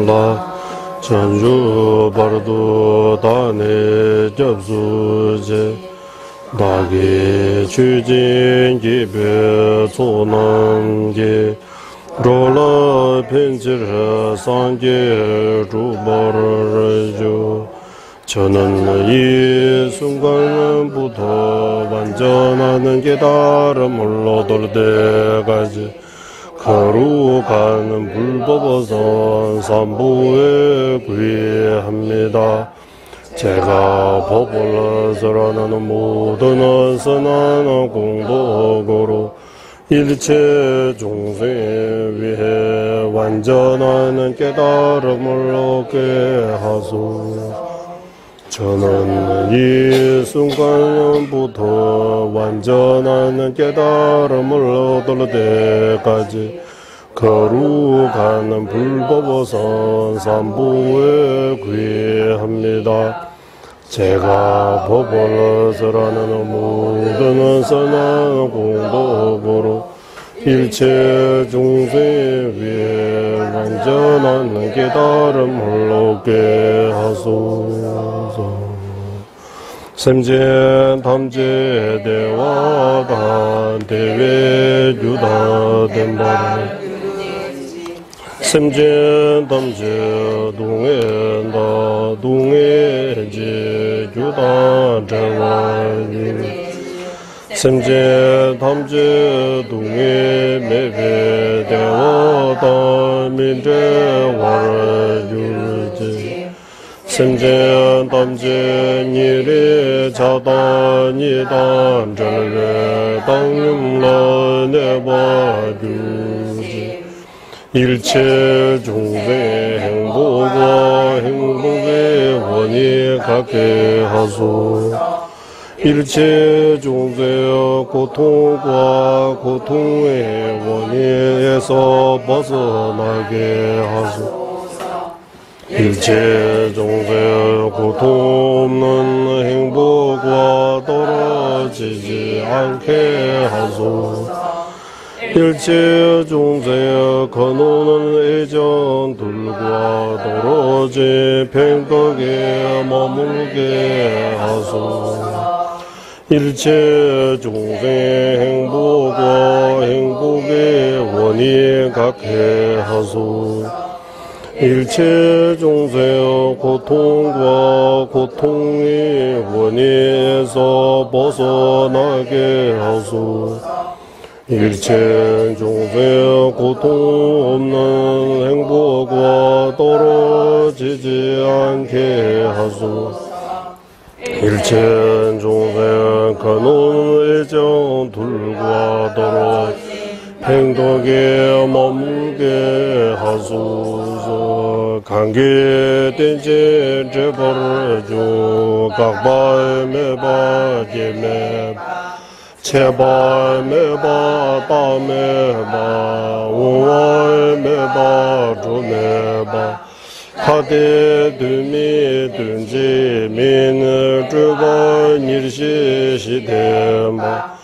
라 전주 바르도 다네 접수제 다게 추진 기베 소난게 로라 펜지르 상게 주바르죠 저는 이 순간부터 완전하는 깨달음을 얻을 때까지 거룩한 불법어선 삼부에 구애합니다. 제가 법을 설하는 모든 선한 공덕으로 일체 중생 위해 완전한 깨달음을 얻게 하소서. 저는 이 순간부터 완전한 깨달음을 얻을 때까지 거룩한 불법어선 삼부에 구애합니다. 제가 법을 설하는 모든 선한 공덕으로 일체 중생 위에 완전한 깨달음을 얻게 하소서. 샘제 탐제 대화단 대외 유다된 바람 샘제 탐제 동해다 동해제 유다 대화유 샘제 탐제 동해 매배 대화다 민대화유제 샘제 탐제 니레 자다니단 절레 당윤라 내바유제 일체 중생 행복과 행복의 원이 갖게 하소서. 일체 중생의 고통과 고통의 원인에서 벗어나게 하소서. 일체 중생의 고통 없는 행복과 떨어지지 않게 하소서. 일체 중생의 거노는 애정들과 떨어진 평덕에 머물게 하소서. 일체 중생 행복과 행복의 원인 갖게 하소서. 일체 중생의 고통과 고통의 원인에서 벗어나게 하소서. 일체 중생의 고통 없는 행복과 떨어지지 않게 하소서. 일체 중생 거노는 애정들과 떨어 행덕에 머물게 하소서. 관계된 죄 제벌주 각발 매바 제매 제발 매바 빠매바 오월 매바 조매바 하대 드미 든지 민을 주발 일시 시대마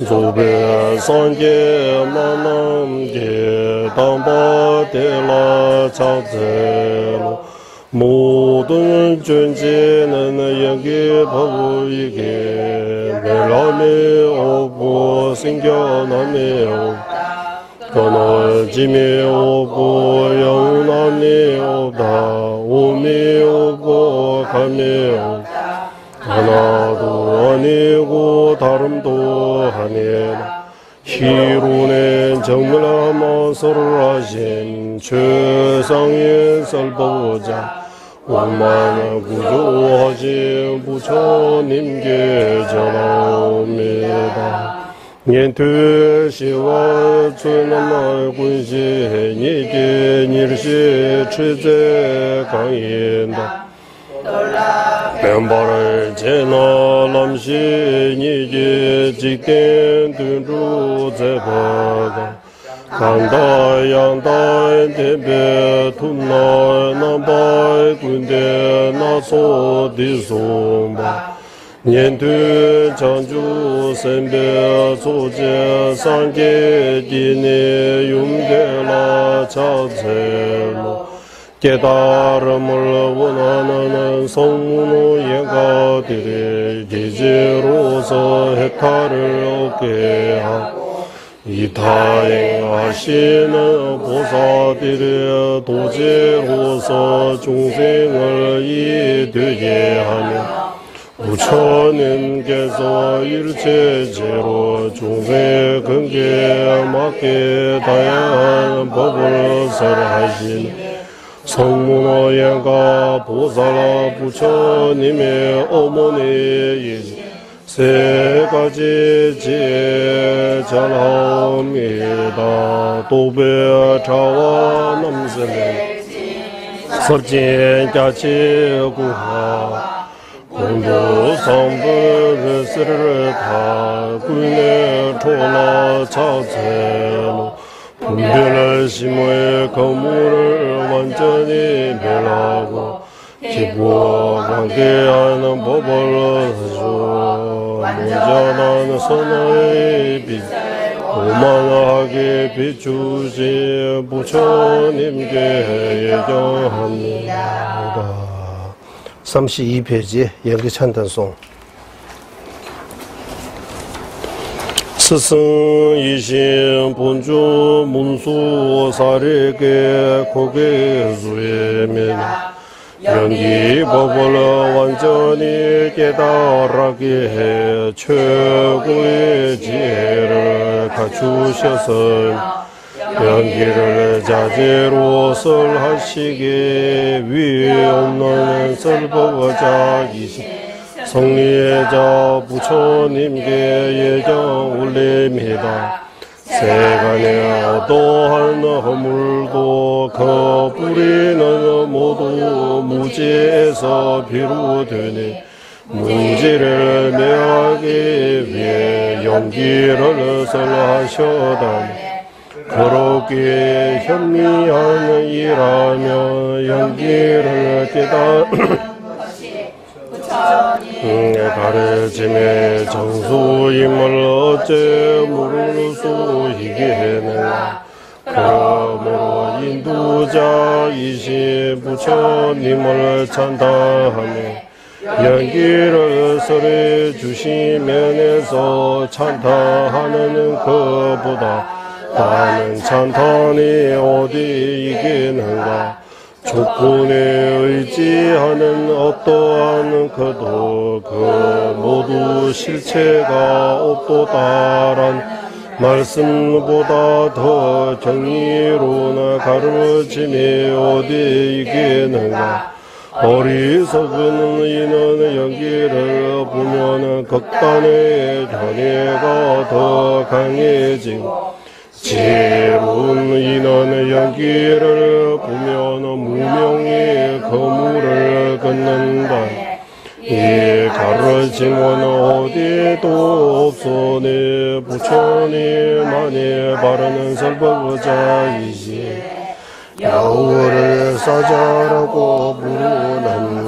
조배 산계 만남계 담바대라 차제로 모든 존재는 여기 법이게 멸함이 없고 생겨남이 없고 끊어짐이 없고 영원함이 없다. 오미 없고 감이 없고 하나도 아니고 다름도 아니라 희로는 정밀한 서를 하신 최상의 설보자 원만한 구조하신 부처님께 전하옵니다. 년투시와 주남의 군시 니게 일시 취재 강인다. 뱀발을 제나 남시 니게 직된 등주 제바가 강다 양다 대배 툰나 남바의 군대 나소 디송바 년투 전주 선배 소재 상계 기내 용대라 차체로 깨달음을 원하는 성문의예가들이 제재로서 해탈을 얻게 하고 이타행하시는 보살들의 도제로서 중생을 이되게 하며 부처님께서 일체제로 중생의 근기에 맞게 다양한 법을 설하시니 성문의예가 보살 부처님의 어머니이지 세 가지 지혜 잘하옵니다. 도배차와 남세는 설진자치 구하 공부성불 스르타 군의 초나 차세로 분별할 심의 거물을 완전히 멸하고 기부와 관계하는 법을 주어 무전한 선의 빛 오만하게 비추시 부처님께 예정합니다. 32페이지 연기찬단송. 스승이신 본주 문수 사례계 고개수에면 연기법을 완전히 깨달게 해 최고의 지혜를 갖추셔서 연기를 자제로 설하시기 위해 없는 설법자이신 성리자 부처님께 예정 올립니다. 세간의 어떠한 허물도 그 뿌리는 모두 무지에서 비롯되니 무지를 멸하기 위해 연기를 설하셨다니 그렇게 현미한 일하며 연기를 가르침의 정수임을 어째 모를 수 있겠느냐. 그러므로 인도자이신 부처님을 찬탄하며 연기를 설해 주시면에서 찬탄하는 것보다 다른 찬탄이 어디 있겠는가. 조건에 의지하는 어떠한 그도 그 모두 실체가 없도다란 말씀보다 더 정의로운 가르침이 어디 있겠는가. 어리석은 이는 연기를 보면 극단의 견해가 더 강해지고 지혜로운 이는 연기를 보면 무명의 거물을 긋는다. 이 가르침은 어디도 없으니 부처님만이 바르는 설법자이지 여우를 사자라고 부르는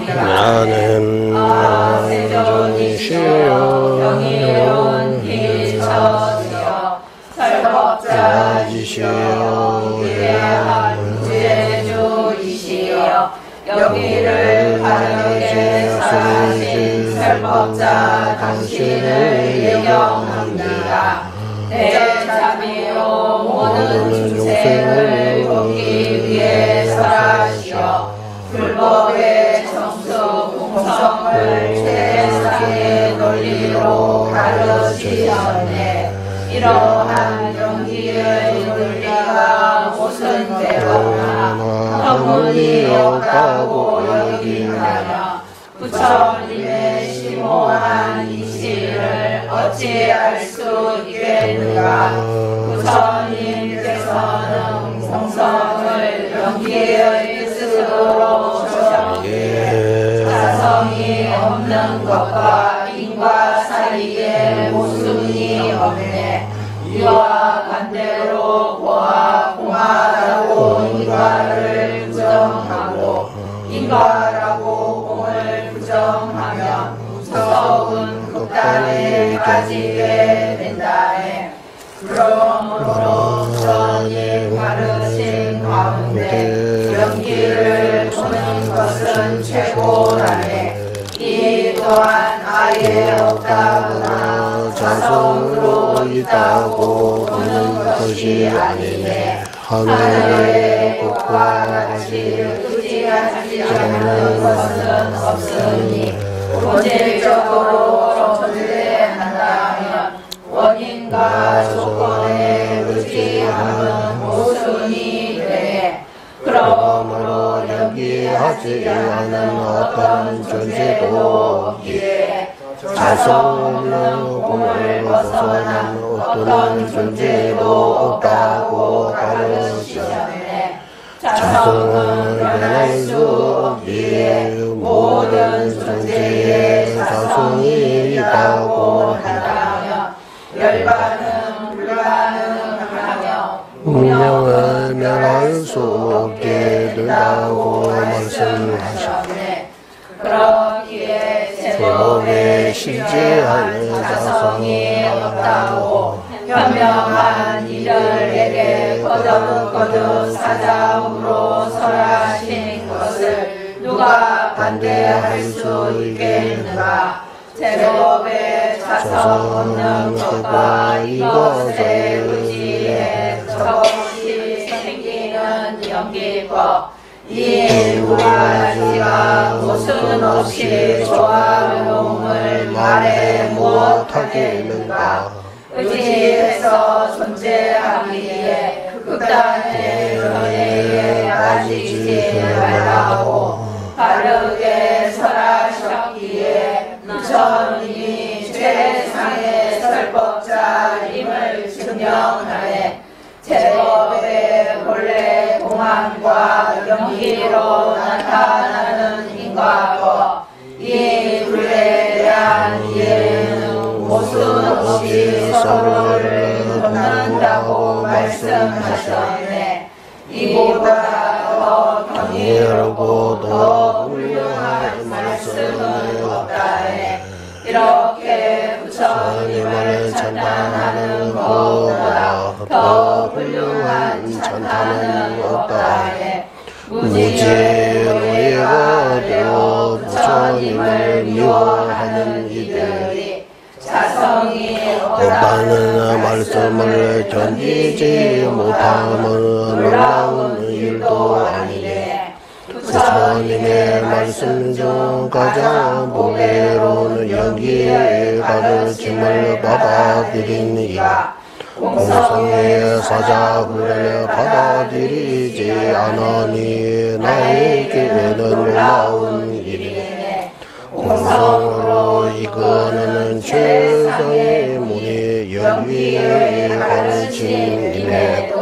나는 안전이시여 경이로운 기천이여 설법자이시여 해한 구제주이시여 여기를 바르게 설하신 설법자 당신을 예경합니다. 대자비로 모든 중생을 얻기 위해 설하시어 불법의 정수 공성을 최상의 논리로 가르치셨네. 이러한 연기의 논리가 무슨 대로나 허물이 없다고 여긴다면 부처님의 심오한 이치를 어찌 알 수 있겠는가. 부처님께서는 성성을 연기의 뜻으로 주셨기에 사성이 없는 것과 인과 사이에 모순이 없네. 이와 반대로 보아 공하라고 인과를 부정하고 인과라고 공을 부정하면 무서운 극단에 빠지게 된다네. 그러므로 있다고 보는 것이 아니네. 하늘의 꽃과 같이 끄지하는 것은 없으니 본질적으로 존재한다면 원인과 조건에 의지하는 모순이 돼. 그러므로 연기하지 않은 어떤 존재도 없기에 자성 없는 꿈을 벗어난 어떤 존재도 없다고 가르치셨네. 자성은 변할 수 없기에 모든 존재에 자성이 있다고 한다면 열반은 불가능하며 운명은 멸할 수 없게 된다고 말씀하셨네. 그러기에 제법에 실제하는 자성이 없다고 현명한 이들에게 거듭거듭 사자음으로 설하신 것을 누가 반대할 수 있겠는가. 제법에 자성 없는 것과 이것에 의지해 저것이 생기는 연기법 이 두 가지가 모순 없이 조화로움을 말해 못하겠는가. 의지해서 존재하기에 극단의 견해에 빠지지 말라고 바르게 설하셨기에 부처님이 최상의 설법자임을 증명하네. 제법의 본래 공안과 연기로 나타나는 인과법 이 둘에 대한 이해는 모순 없이 서로를 돕는다고 말씀하셨네. 이보다 더 경이롭고 더 훌륭한 말씀은 없다네. 이렇게 부처님을 찬탄하는 것보다 더 훌륭한 찬탄은 없다네. 무지의가 되어 부처님을 미워하는 이들이 자성이 없다는 말씀을 견디지 못함은 놀라운 일도 아니네. 부처님의 말씀 중 가장 보배로운 연기의 가르침을 받아들인 이가 공성의 사자훈련을 받아들이지 않으니 나에게는 놀라운 일이네. 공성으로 이끄는 최상의 문의 연기의 가르침이네.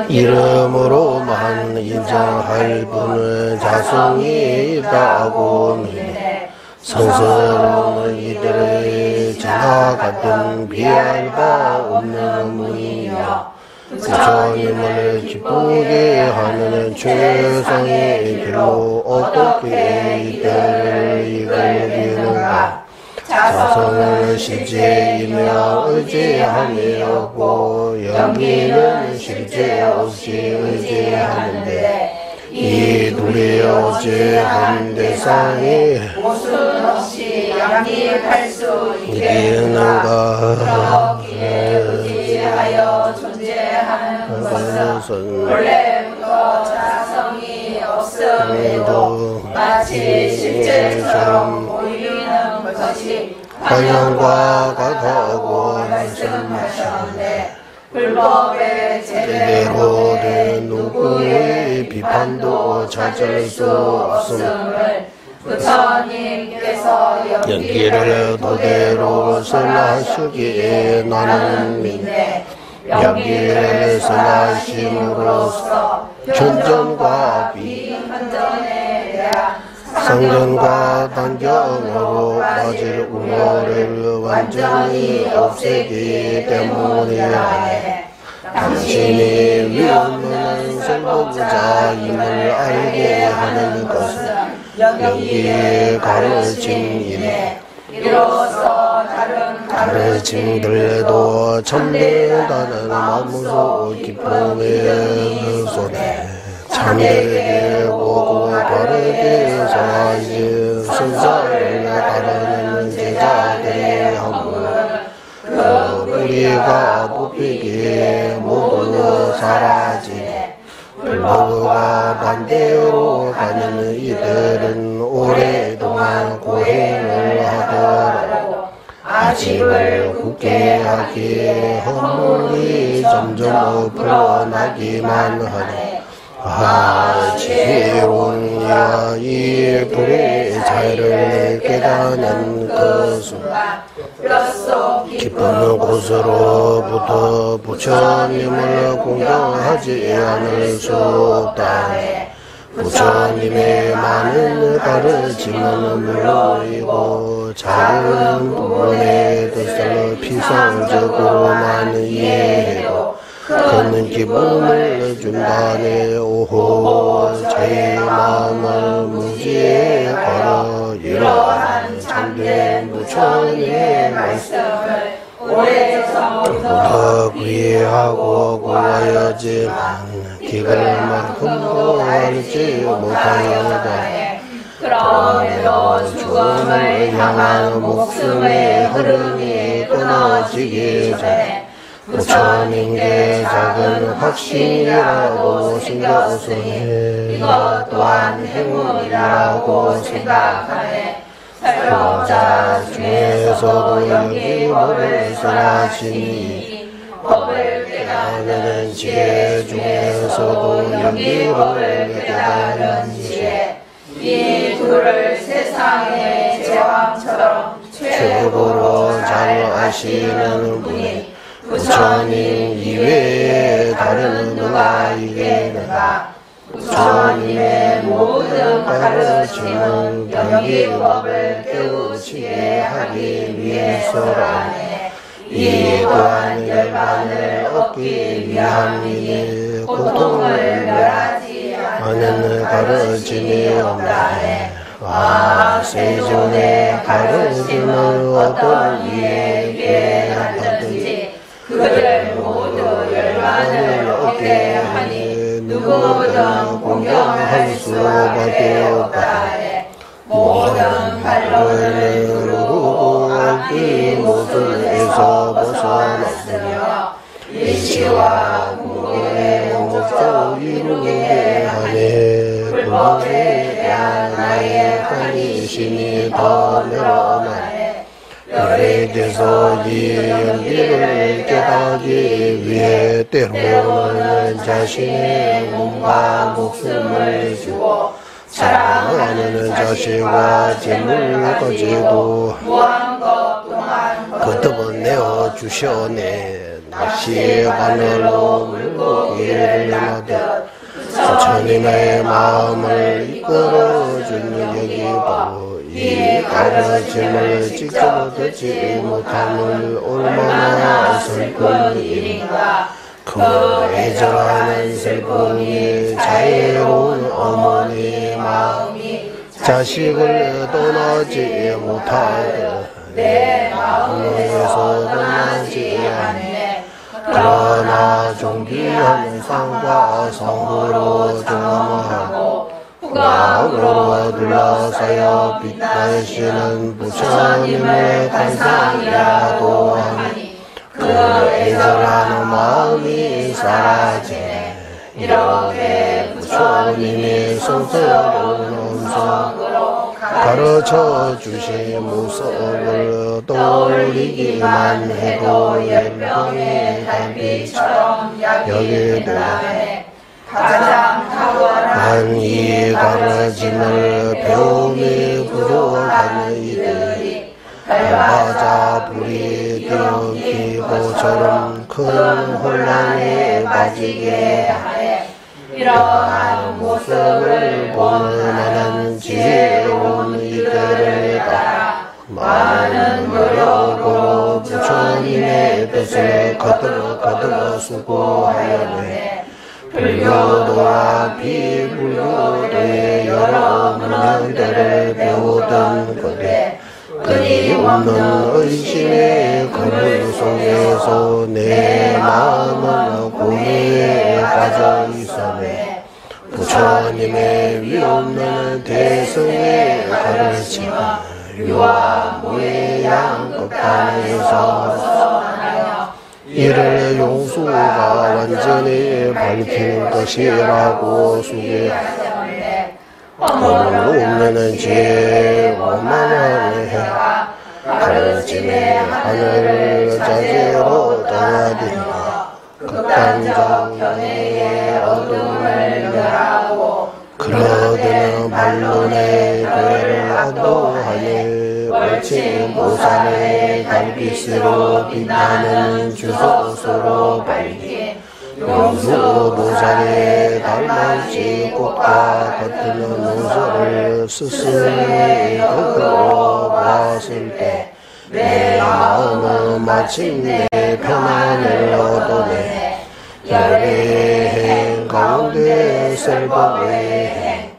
이름으로만 인정할 분은 자성이 있다고 믿네. 성스러운 이들의 지나갔던 비할 바 없는 문이며 부처님을 기쁘게 하는 최상의 길로 어떻게 이들을 이끌기는가. 자성은 실제이며 의지함이 없고 연기는 실제 없이 의지하는데 이 둘이 어찌한 대상이 모순 없이 양립할 수 있겠는가. 그렇기에 의지하여 존재하는 것은 원래부터 자성이 없음에도 마치 실제처럼 보이는 것이 관념과 같다고 말씀하셨는데 불법에 제대로 된 누구의 비판도 찾을 수 없음을 부처님께서 연기를 토대로 설하시기에 나는 믿네. 연기를 설하심으로써 현전과 비현전에 대한 상전과 단경으로 빠질 우려를 완전히 없애기 때문이라네. 당신이 위험한 설법자임을 알게 하는 것은 연기의 가르침이네. 이로써 다른 가르침들도 참되다는 마음속 기쁨의 손에 참되게 오고 바르게 설하신 선사를 따르는 제자들의 함은 그 지위가 높이기에 모두 사라지네. 불법과 반대로 가는 이들은 오랫동안 고행을 하더라도 아집을 굳게 하기에 허물이 점점 불어나기만 하네. 지혜로운 이 불의 자유를 깨닫는 그 순간 깊은 곳으로부터 부처님을 공경하지 않을 수 없다. 부처님의 많은 가르침은 물론이고 작은 부분의 뜻을 피상적으로만 이해해도 큰 기쁨을 준다네. 오호 자의 마음을 무지에 걸어 이러한 참된 부처님의 말씀을 오래전부터 구이하고 구하였지만 기갈만큼도 알지 못하였다. 그럼에도 죽음을 향한 목숨의 흐름이 끊어지기 전에 부처님께 작은 확신이라도 생겼으니 이것 또한 행운이라고 생각하네. 설법자 중에서도 여기 법을 설하시니 법을 깨달는 지혜 중에서도 여기 법을 깨달는 지혜 이 둘을 세상의 제왕처럼 최고로 잘 아시는 분이 부처님 이외에 다른 누가 있겠는가. 부처님의 모든 가르침은 경기법을 깨우치게 하기 위해서라네. 이 또한 열반을 얻기 위함이니 고통을 멸하지 않는 가르침이 없다네. 세존의 가르침을 어떤 이에게 하든지 그들 모두 열반을 얻게 하니 누구든 공경할 수밖에 없다. 모든 발로를 누르고 이 모순에서 벗어났으며 일치와 공경의 목적 이루게 하네. 불법에 대한 나의 관심이 더 늘어나네. 별에 대해서 이 연기를 깨닫기 위해 때로는 자신의 몸과 목숨을 주고 사랑하는 자식과 재물까지도 거듭 내어 주시오네. 낚시 바늘로 물고기를 하듯 부처님의 마음을 이끌어주는 여기 바로 이 가르침을 직접 듣지 못함은 얼마나 슬픈 일인가. 그 애절하는 슬픔이 자애로운 어머니 마음이 자식을 떠나지 못하여 내 마음에서 떠나지 않네. 그러나 존귀한 상과 성으로 경험하고 후광으로 둘러싸여 빛나시는 부처님의 관상이라도 하니 그 애절한 마음이 사라지네. 이렇게 부처님이 성스러운 음성으로 가르쳐 주신 모습을 떠올리기만 해도 열병의 달빛처럼 약이 된다네. 가장 탁월한 이 가르침을 배움이 부족한 이들이 달마자 불이 뛰어기고처럼 큰 혼란에 빠지게 하네. 이러한 모습을 보는 나는 지혜로운 이들을 따라 많은 노력으로 부처님의 뜻을 거듭 수고하였네. 불교도와 비불교도의 여러 문명들을 배우던 그때 끊임없는 의심의 거리 속에서 내 마음은 고뇌에 빠져 있었네. 부처님의 위없는 대승의 가르침은 유와 무의 양극단에서 벗어나며 이를 용수가 완전히 밝히는 것이라고 소개하였는데 없는 죄 오만하네 가르침에 하늘 자제로 떠나들이고 극단적 견해의 어둠을 멸하고 그러드는 반론의 괴를 안도하니 월침 보살의 달빛으로 빛나는 주소서로 밝힌 용수 보살의 달맞이 꽃과 같은 논설을 스스로 겉으로 보았을 때 내 마음은 마침내 평안을 얻어내 열의 행 가운데 설법의 행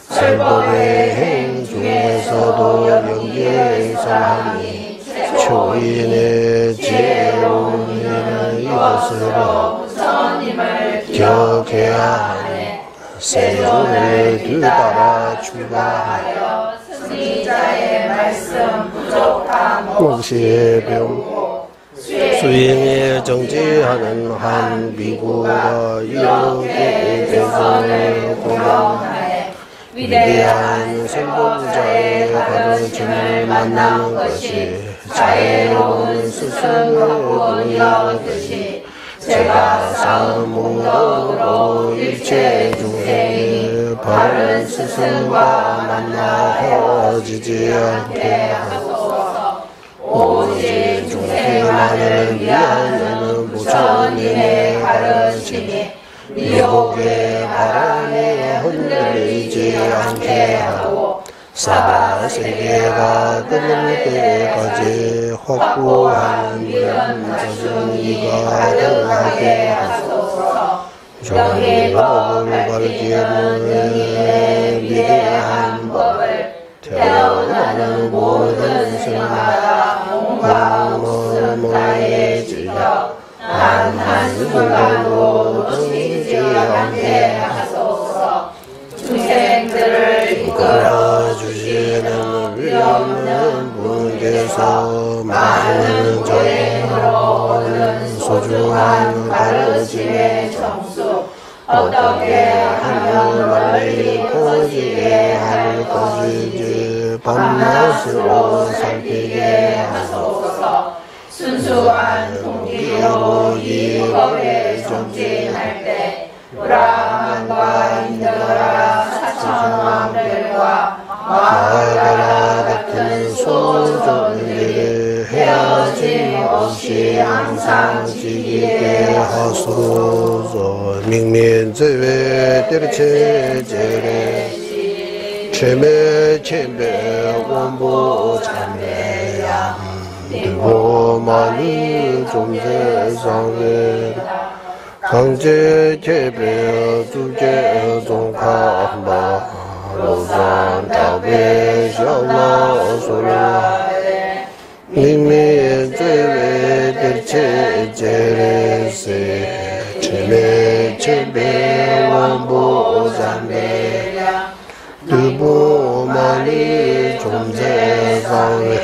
설법의 행 중에서도 여기에 선하니 초인의 지혜로운 일은 이것으로 부처님을 기억해야 하네 세존을 뒤따라 출가하여 스승자의 말씀 부족함 없이 배우고 수행에 정지하는 한 비구가 이렇게 대선을 공경하네 위대한 선봉자의 가르침을 만나는 것이 자애로운 스승의 본이었듯이 제가 쌓은 목록으로 일체 중생이 바른 스승과 만나 헤어지지 않게 하소서. 오직 중생만을 위한 부처님의 가르침이 미혹의 바람에 흔들리지 않게 하고 사바세계가 끝날 때까지 확고한 미련자승이가 가득하게 하소서. 정의법을 가르치는 위대한 법을 태어나는 모든 생마다 몸과 다에 즐겨 한순간도 떠미지 않게 하소서. 중생들을 이끌어 주시는 위엄는 분께서 많은 저행으로 얻는 소중한 가르침의 점수 어떻게 하면 멀리 퍼지게 할 것인지 밤낮으로 살피게 하소서. 순수한 동기로 이 법에 정진할 때 브라만과 인드라 사천왕들과 마하라 같은 소중들이 헤어짐 없이 항상 지키게 하소서. 밍민제외 때르체제레 체메 체메 원보 참매야 들보만이 종세상에 강제 개별 주제 종카마 로산 다베 샤마 소라 미미제외 대체제레세 체메 체메 원보 참매야 들보만이 종세상에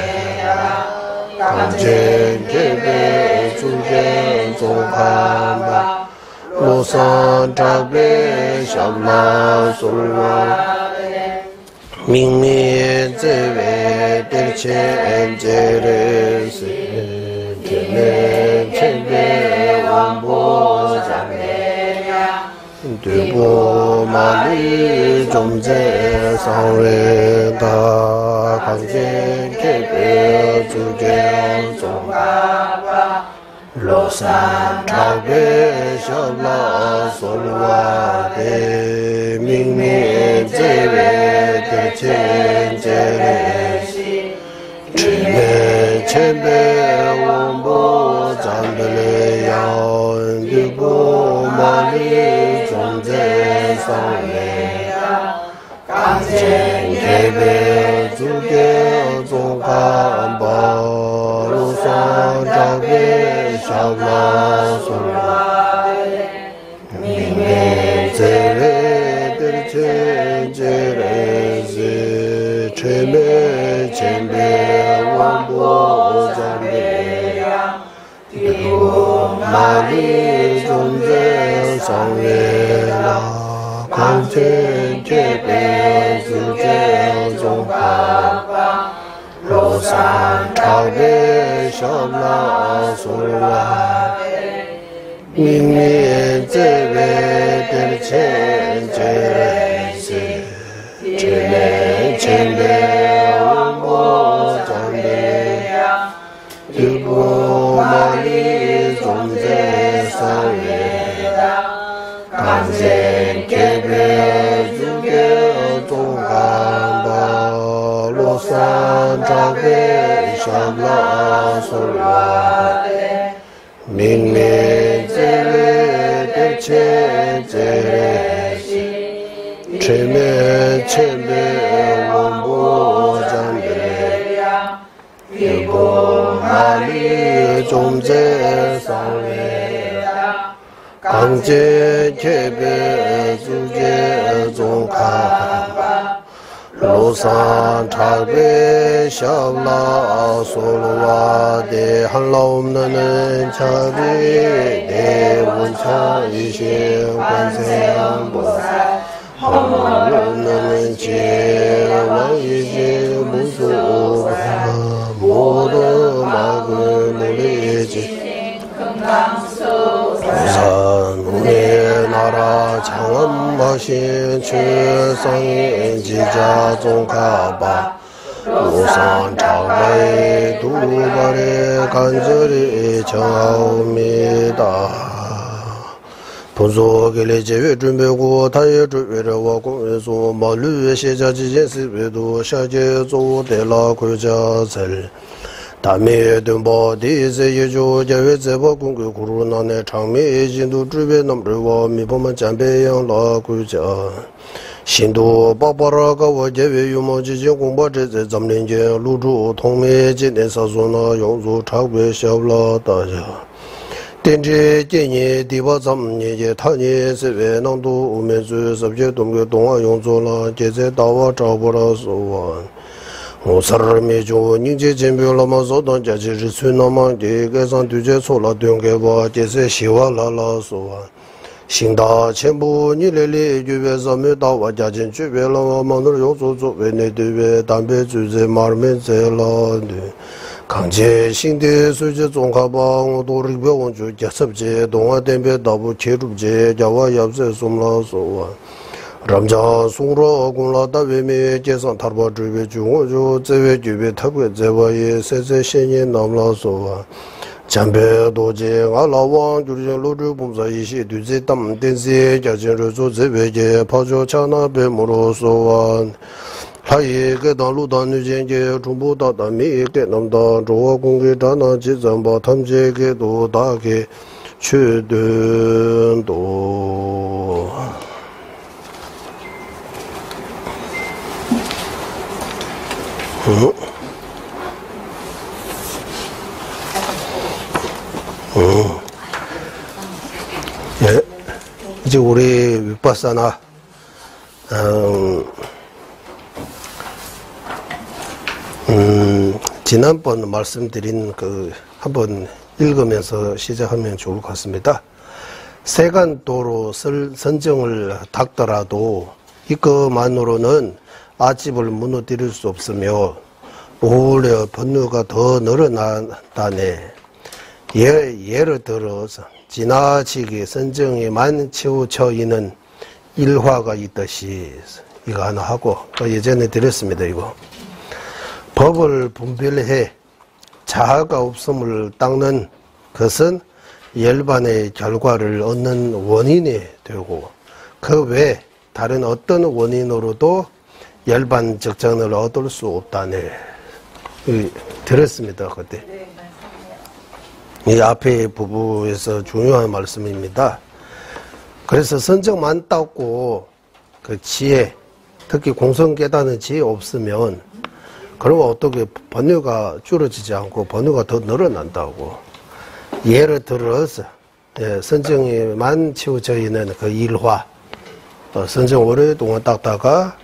강제 개별 주제 종카마 로산 다베 샤마 소라 밍미제외 대체제레세 체메 체메 원보 참매야 되보만이 좀제상회다 강제 개별 주제 종가바 로산 타베 샤마 솔와데 밍미제외 대체제레시 체메 체메 원보 잠들레야 되보만이 종제상회야 강제 개별 주제 종가바 로산 타베 샤마 솔와데 밍미제외 대체제레시 체메 체메 원보 잠매야 되보만이 마리 존재 상회나 강제 개별 주제 종합 로산 차배 샤나 솔라 민미 제베 델첸 제레시 제레 첸베 원보 잔베야 유보 마리 존재 사회다 강제 개별 주계 종합 로산 차배 샤나 솔라 민미 제베 델첸 제레시 체메 체메 원보 잔베야 유보 마리 존재 사회다 강제 개별 주제 종합 로산 차배 샤나 솔와 대한라 없는 차비 대원차 이신 관세음보살 없는 제왕이지 무수 모두 막을 물리지 부산 우리나라 장엄하신 최상의 지자 종가바 우산 차가의 두 발에 간절히 정하옵니다. 본소길의 제외 준비고 타의 주위와 공회소 마루의 시자지진 시외도 샤제조 대라 구자설 다음에 등보 디세 예조 제외 제보 공교 구루나네 장미 진도 주변 넘르와 미범만 잠배양 라구자 신도 바바라가 와제외 유모지진 공부제제 점린제 루주 통매진의 사소나 용수 차괴 샤블라다자 den지建议 디바 zam니 타니 세베 낭도 우메주 섭제 동교 동화 용조라 제제 다와 잡으라 소원 오사르미 조 닝제 젬별라마 소던 자지르 수나마 대개산 두제 소라 동계바 제세 시와라라 소원 신다 전부 니레리 주베자메 다와 자진 주베라마 마늘 용조조 베네드베 담베 주제 마르멘제라데 강제 신대 수제 종가방 도르병원주 개섭제 동아대배 다부 체룹제 자와 yap세 숨라소와 람자 송로 공라다 외메 계산 tar바 주베 중오주 제외 주베特别 제와의 세세 신이 남라소와 잠배 도제 알라왕 주르 로르 봉사 이시 뒤제 담 den세 자진로 제외제 파조 차나 베모로소와 하이 그 달루다 누젠제 중부다다 미게 남다 조와 공개 다나 지점바 탐제게도 다게 최든도 예, 이제 우리 윗바사나 지난번 말씀드린 그 한번 읽으면서 시작하면 좋을 것 같습니다. 세간도로 선정을 닦더라도 이것만으로는 아집을 무너뜨릴 수 없으며 오히려 번뇌가 더 늘어난다네. 예를 들어서 지나치게 선정에만 치우쳐 있는 일화가 있듯이 이거 하나 하고 또 예전에 드렸습니다. 이거 법을 분별해 자아가 없음을 닦는 것은 열반의 결과를 얻는 원인이 되고 그 외 다른 어떤 원인으로도 열반 적정을 얻을 수 없다네. 들었습니다. 그때. 이 앞에 부부에서 중요한 말씀입니다. 그래서 선정만 닦고 그 지혜, 특히 공성깨닫는 지혜 없으면 그러면 어떻게 번뇌가 줄어지지 않고 번뇌가 더 늘어난다고. 예를 들어서 선정에만 치우쳐 있는 그 일화, 선정 오랫동안 닦다가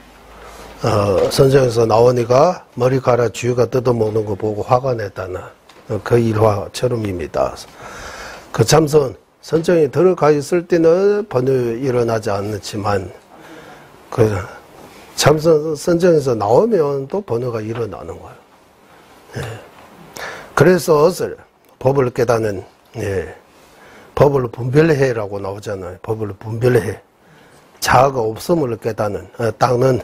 선정에서 나오니까 머리카락 쥐가 뜯어먹는 거 보고 화가 냈다는 그 일화처럼입니다. 그 참선, 선정이 들어가 있을 때는 번뇌 일어나지 않지만, 그 참선, 선정에서 나오면 또 번뇌가 일어나는 거예요. 예. 그래서 법을 깨닫는, 예. 법을 분별해라고 나오잖아요. 법을 분별해. 자아가 없음을 깨닫는, 닦는,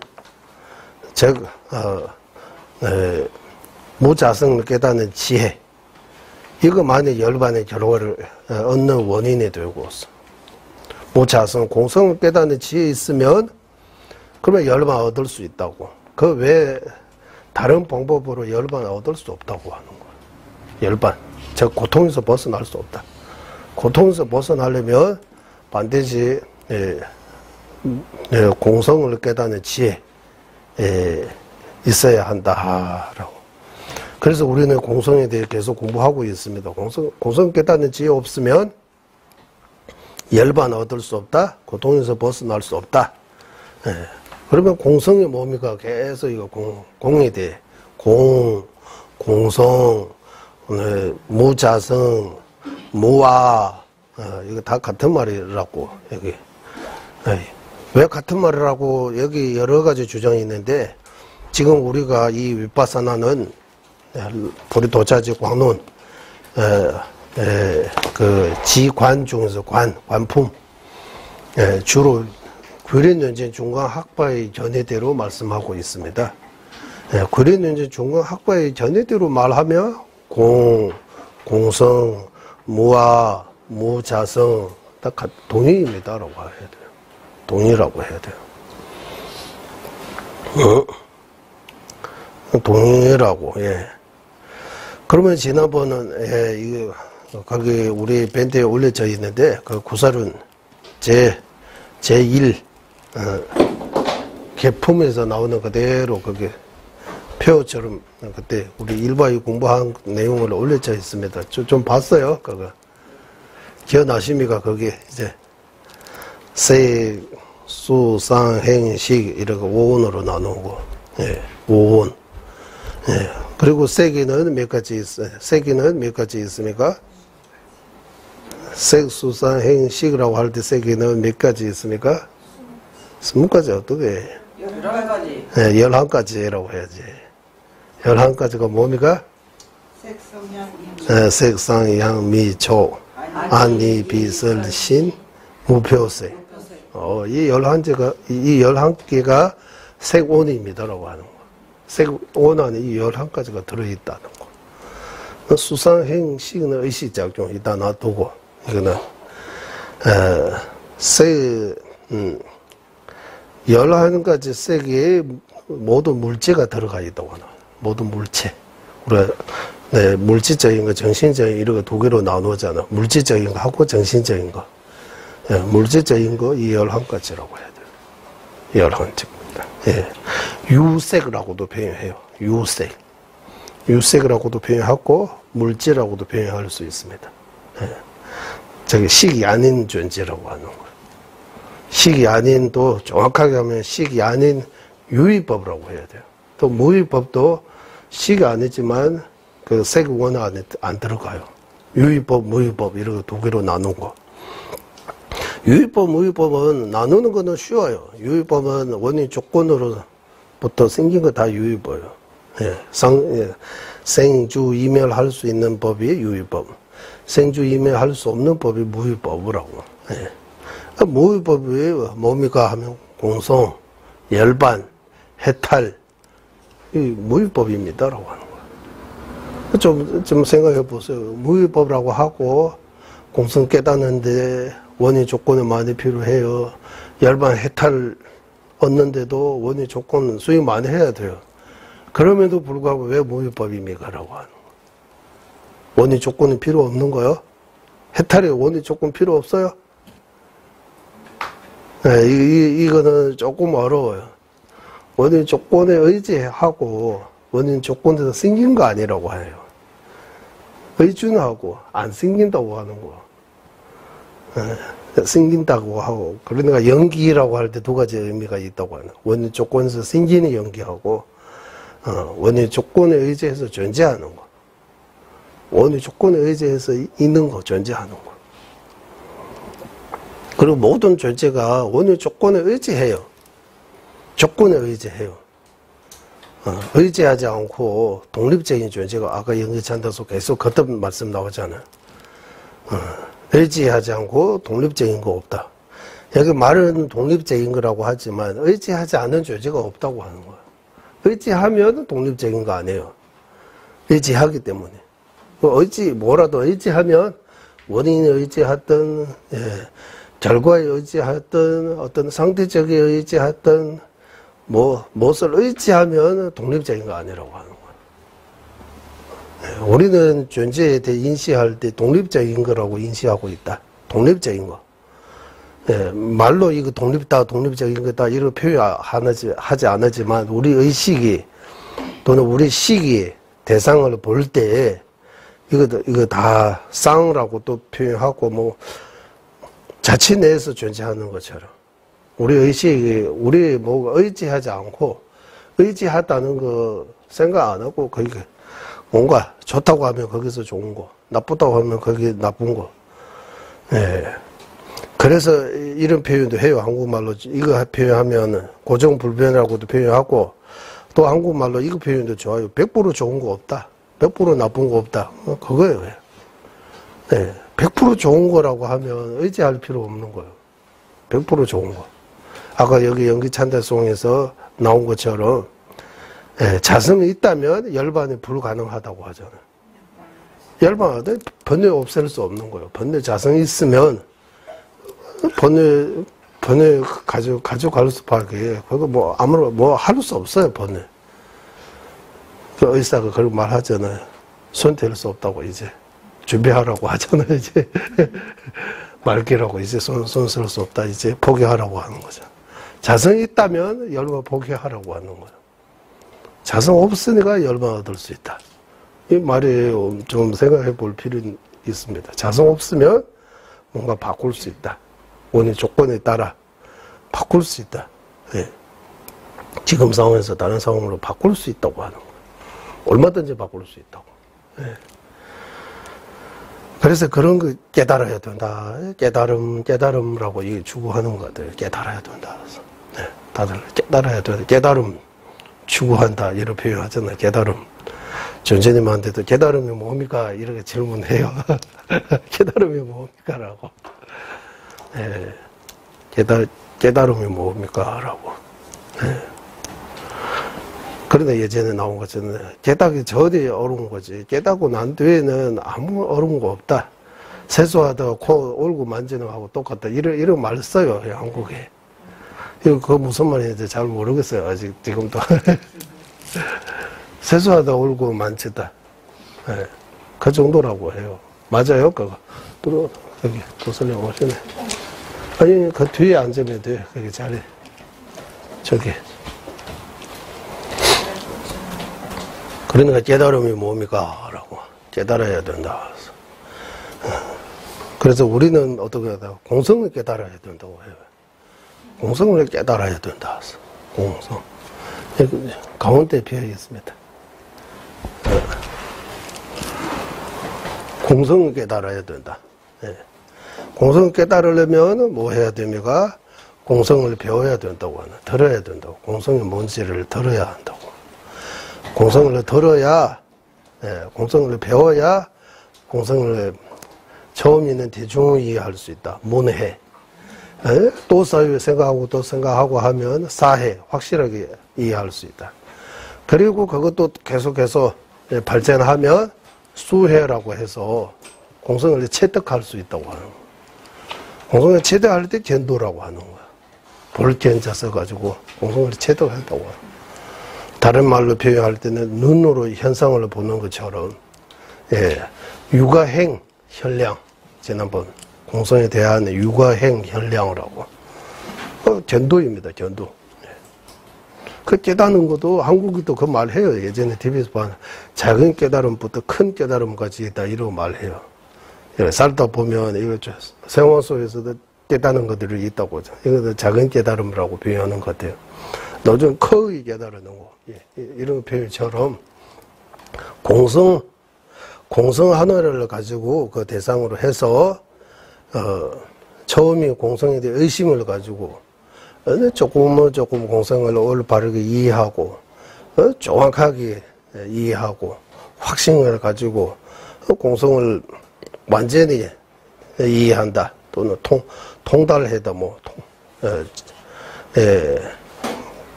즉, 무자성을 깨닫는 지혜. 이거만이 열반의 결과를 얻는 원인이 되고 있어. 무자성, 공성을 깨닫는 지혜 있으면, 그러면 열반 얻을 수 있다고. 그 외에 다른 방법으로 열반 얻을 수 없다고 하는 거야. 열반. 즉, 고통에서 벗어날 수 없다. 고통에서 벗어나려면 반드시 공성을 깨닫는 지혜 있어야 한다라고. 그래서 우리는 공성에 대해 계속 공부하고 있습니다. 공성 깨닫는 지혜 없으면 열반 얻을 수 없다. 고통에서 벗어날 수 없다. 그러면 공성의 뭡니까? 계속 이거 공에 대해 공성, 무자성, 무아, 이거 다 같은 말이라고, 여기. 왜 같은 말이라고, 여기 여러 가지 주장이 있는데, 지금 우리가 이 윗바사나는, 보리도자지 광론, 그 지관 중에서 관품, 주로 구린연진 중간 학파의 전해대로 말씀하고 있습니다. 구린연진 중간 학파의 전해대로 말하면, 공성, 무아, 무자성, 다 동의입니다라고 해야 돼요. 동의라고 해야 돼요. 동의라고, 예. 그러면 지난번은, 이거, 거기 우리 밴드에 올려져 있는데, 그 구사륜 제1, 개품에서 나오는 그대로 그게 표처럼 그때 우리 일바이 공부한 내용을 올려져 있습니다. 좀 봤어요, 그거. 기억나십니까? 거기 이제 세, 수, 상, 행, 식 이렇게 5원으로 나누고, 예, 5원. 예. 그리고 세기는 몇 가지 있어요? 세기는 몇 가지 있습니까? 색, 수, 상, 행, 식이라고 할 때 세기는 몇 가지 있습니까? 20가지 어떻게? 11가지. 예, 11가지라고 해야지. 11가지가 뭡니까? 색상, 양, 미, 조, 안니, 비설, 신, 무표색. 이 11개가 색온입니다라고 하는 거. 색온 안에 이 11가지가 들어있다는 거. 수상행, 식은 의식작용 이따 놔두고, 이거는, 11가지 색에 모든 물체가 들어가 있다고 하나. 모든 물체. 우리가, 물질적인 거, 정신적인 거, 이런 거 두 개로 나누잖아. 물질적인 거 하고 정신적인 거. 예, 물질적인 거, 이 11가지라고 해야 돼요. 11가지입니다. 예. 유색이라고도 표현해요. 유색. 유색이라고도 표현하고, 물질이라고도 표현할 수 있습니다. 예. 저기, 식이 아닌 존재라고 하는 거예요. 식이 아닌, 또 정확하게 하면 식이 아닌 유의법이라고 해야 돼요. 또 무의법도 식이 아니지만, 그 색원 안에 안 들어가요. 유의법, 무의법, 이런 거 두 개로 나눈 거. 유의법, 무의법은 나누는 거는 쉬워요. 유의법은 원인 조건으로부터 생긴 거 다 유의법이에요. 예, 생주, 이멸할 수 있는 법이 유의법. 생주, 이멸할 수 없는 법이 무의법이라고. 예. 무의법이 뭡니까 하면 공성, 열반, 해탈, 이 무의법입니다라고 하는 거예요. 좀 생각해 보세요. 무의법이라고 하고 공성 깨닫는데 원인 조건이 많이 필요해요. 열반 해탈 얻는데도 원인 조건 수행 많이 해야 돼요. 그럼에도 불구하고 왜 무의법입니까? 라고 하는 거예요. 원인 조건이 필요 없는 거요? 해탈에 원인 조건 필요 없어요? 네, 이거는 조금 어려워요. 원인 조건에 의지하고 원인 조건에서 생긴 거 아니라고 해요. 의존하고 안 생긴다고 하는 거. 생긴다고 하고, 그러니까 연기라고 할 때 두 가지 의미가 있다고 하는. 원인 조건에서 생기는 연기하고, 원인 조건에 의지해서 존재하는 거. 원인 조건에 의지해서 있는 거, 존재하는 거. 그리고 모든 존재가 어느 조건에 의지해요. 조건에 의지해요. 의지하지 않고 독립적인 존재가 아까 영기찬다서 계속 그런 말씀 나오잖아요. 의지하지 않고 독립적인 거 없다. 여기 말은 독립적인 거라고 하지만 의지하지 않는 존재가 없다고 하는 거예요. 의지하면 독립적인 거 아니에요. 의지하기 때문에. 뭐라도 의지하면 원인에 의지하든, 결과에 의지하든, 어떤 상대적에 의지하든, 무엇을 의지하면 독립적인 거 아니라고 하는 거예요. 우리는 존재에 대해 인식할 때 독립적인 거라고 인식하고 있다. 독립적인 거. 말로 이거 독립다, 독립적인 거다, 이런 표현하지 않았지만, 우리 의식이, 또는 우리 식이 대상을 볼 때, 이거 다 쌍이라고 또 표현하고, 자체 내에서 존재하는 것처럼. 우리 의식이, 우리 의지하지 않고, 의지하다는 거 생각 안 하고, 거기, 뭔가 좋다고 하면 거기서 좋은 거, 나쁘다고 하면 거기 나쁜 거. 그래서 이런 표현도 해요. 한국말로 이거 표현하면 고정불변이라고도 표현하고, 또 한국말로 이거 표현도 좋아요. 100% 좋은 거 없다. 100% 나쁜 거 없다. 그거예요. 100% 좋은 거라고 하면 의지할 필요 없는 거예요. 100% 좋은 거. 아까 여기 연기찬달송에서 나온 것처럼 자성이 있다면 열반이 불가능하다고 하잖아요. 열반하되 번뇌 없앨 수 없는 거예요. 번뇌 자성이 있으면 번뇌 가져갈 수밖에, 그거 아무런 할 수 없어요, 번뇌. 그 의사가 그런 말 하잖아요. 손 댈 수 없다고, 이제. 준비하라고 하잖아요, 이제. 말기라고, 이제 손 쓸 수 없다, 이제 포기하라고 하는 거죠. 자성이 있다면 열반 포기하라고 하는 거예요. 자성 없으니까 열반 얻을 수 있다. 이 말이 좀 생각해 볼 필요는 있습니다. 자성 없으면 뭔가 바꿀 수 있다. 원인 조건에 따라 바꿀 수 있다. 지금 상황에서 다른 상황으로 바꿀 수 있다고 하는 거예요. 얼마든지 바꿀 수 있다고. 그래서 그런 거 깨달아야 된다. 깨달음라고 이게 추구하는 것 같아요. 깨달아야 된다. 다들 깨달아야 된다. 깨달음 추구한다. 이런 표현 하잖아요. 깨달음. 전재님한테도 깨달음이 뭡니까? 이렇게 질문해요. 깨달음이 뭡니까? 라고. 깨달음이 뭡니까? 라고. 그런데 예전에 나온 것처럼 깨닫기 전에 어려운 거지. 깨닫고 난 뒤에는 아무 어려운 거 없다. 세수하다가 코 얼굴 만지는 거하고 똑같다. 이런 말 써요, 한국에. 그거 무슨 말인지 잘 모르겠어요, 아직 지금도. 세수하다가 얼굴 만지다. 그 정도라고 해요. 맞아요, 그거. 여기 도선님 오시네. 아니, 그 뒤에 앉으면 돼. 거기 자리. 저기. 그러니까 깨달음이 뭡니까? 라고. 깨달아야 된다. 그래서 우리는 어떻게 하다? 공성을 깨달아야 된다고 해요. 공성을 깨달아야 된다. 공성. 가운데 비어 있습니다. 공성을 깨달아야 된다. 공성을 깨달으려면 뭐 해야 됩니까? 공성을 배워야 된다고 하는, 들어야 된다고. 공성이 뭔지를 들어야 한다고. 공성을 들어야, 공성을 배워야 공성을 처음 있는 대중을 이해할 수 있다. 문해. 또 사회 생각하고 또 생각하고 하면 사해, 확실하게 이해할 수 있다. 그리고 그것도 계속해서 발전하면 수해라고 해서 공성을 체득할 수 있다고 하는 거예요. 공성을 체득할 때 견도라고 하는 거야. 볼견자 써가지고 공성을 체득한다고 해요. 다른 말로 표현할 때는 눈으로 현상을 보는 것처럼, 육아행 현량. 지난번 공성에 대한 육아행 현량을 하고. 견도입니다, 견도. 그 깨닫는 것도 한국에도 그 말 해요. 예전에 TV에서 봐. 작은 깨달음부터 큰 깨달음까지 있다. 이러고 말해요. 살다 보면 이거 생활 속에서도 깨닫는 것들이 있다고 하죠. 이것도 작은 깨달음이라고 표현하는 것 같아요. 요즘 커의 깨달는 거. 이런 표현처럼 공성 하나를 가지고 그 대상으로 해서 처음에 공성에 대해 의심을 가지고 조금 공성을 올바르게 이해하고 정확하게 이해하고 확신을 가지고 공성을 완전히 이해한다 또는 통달해다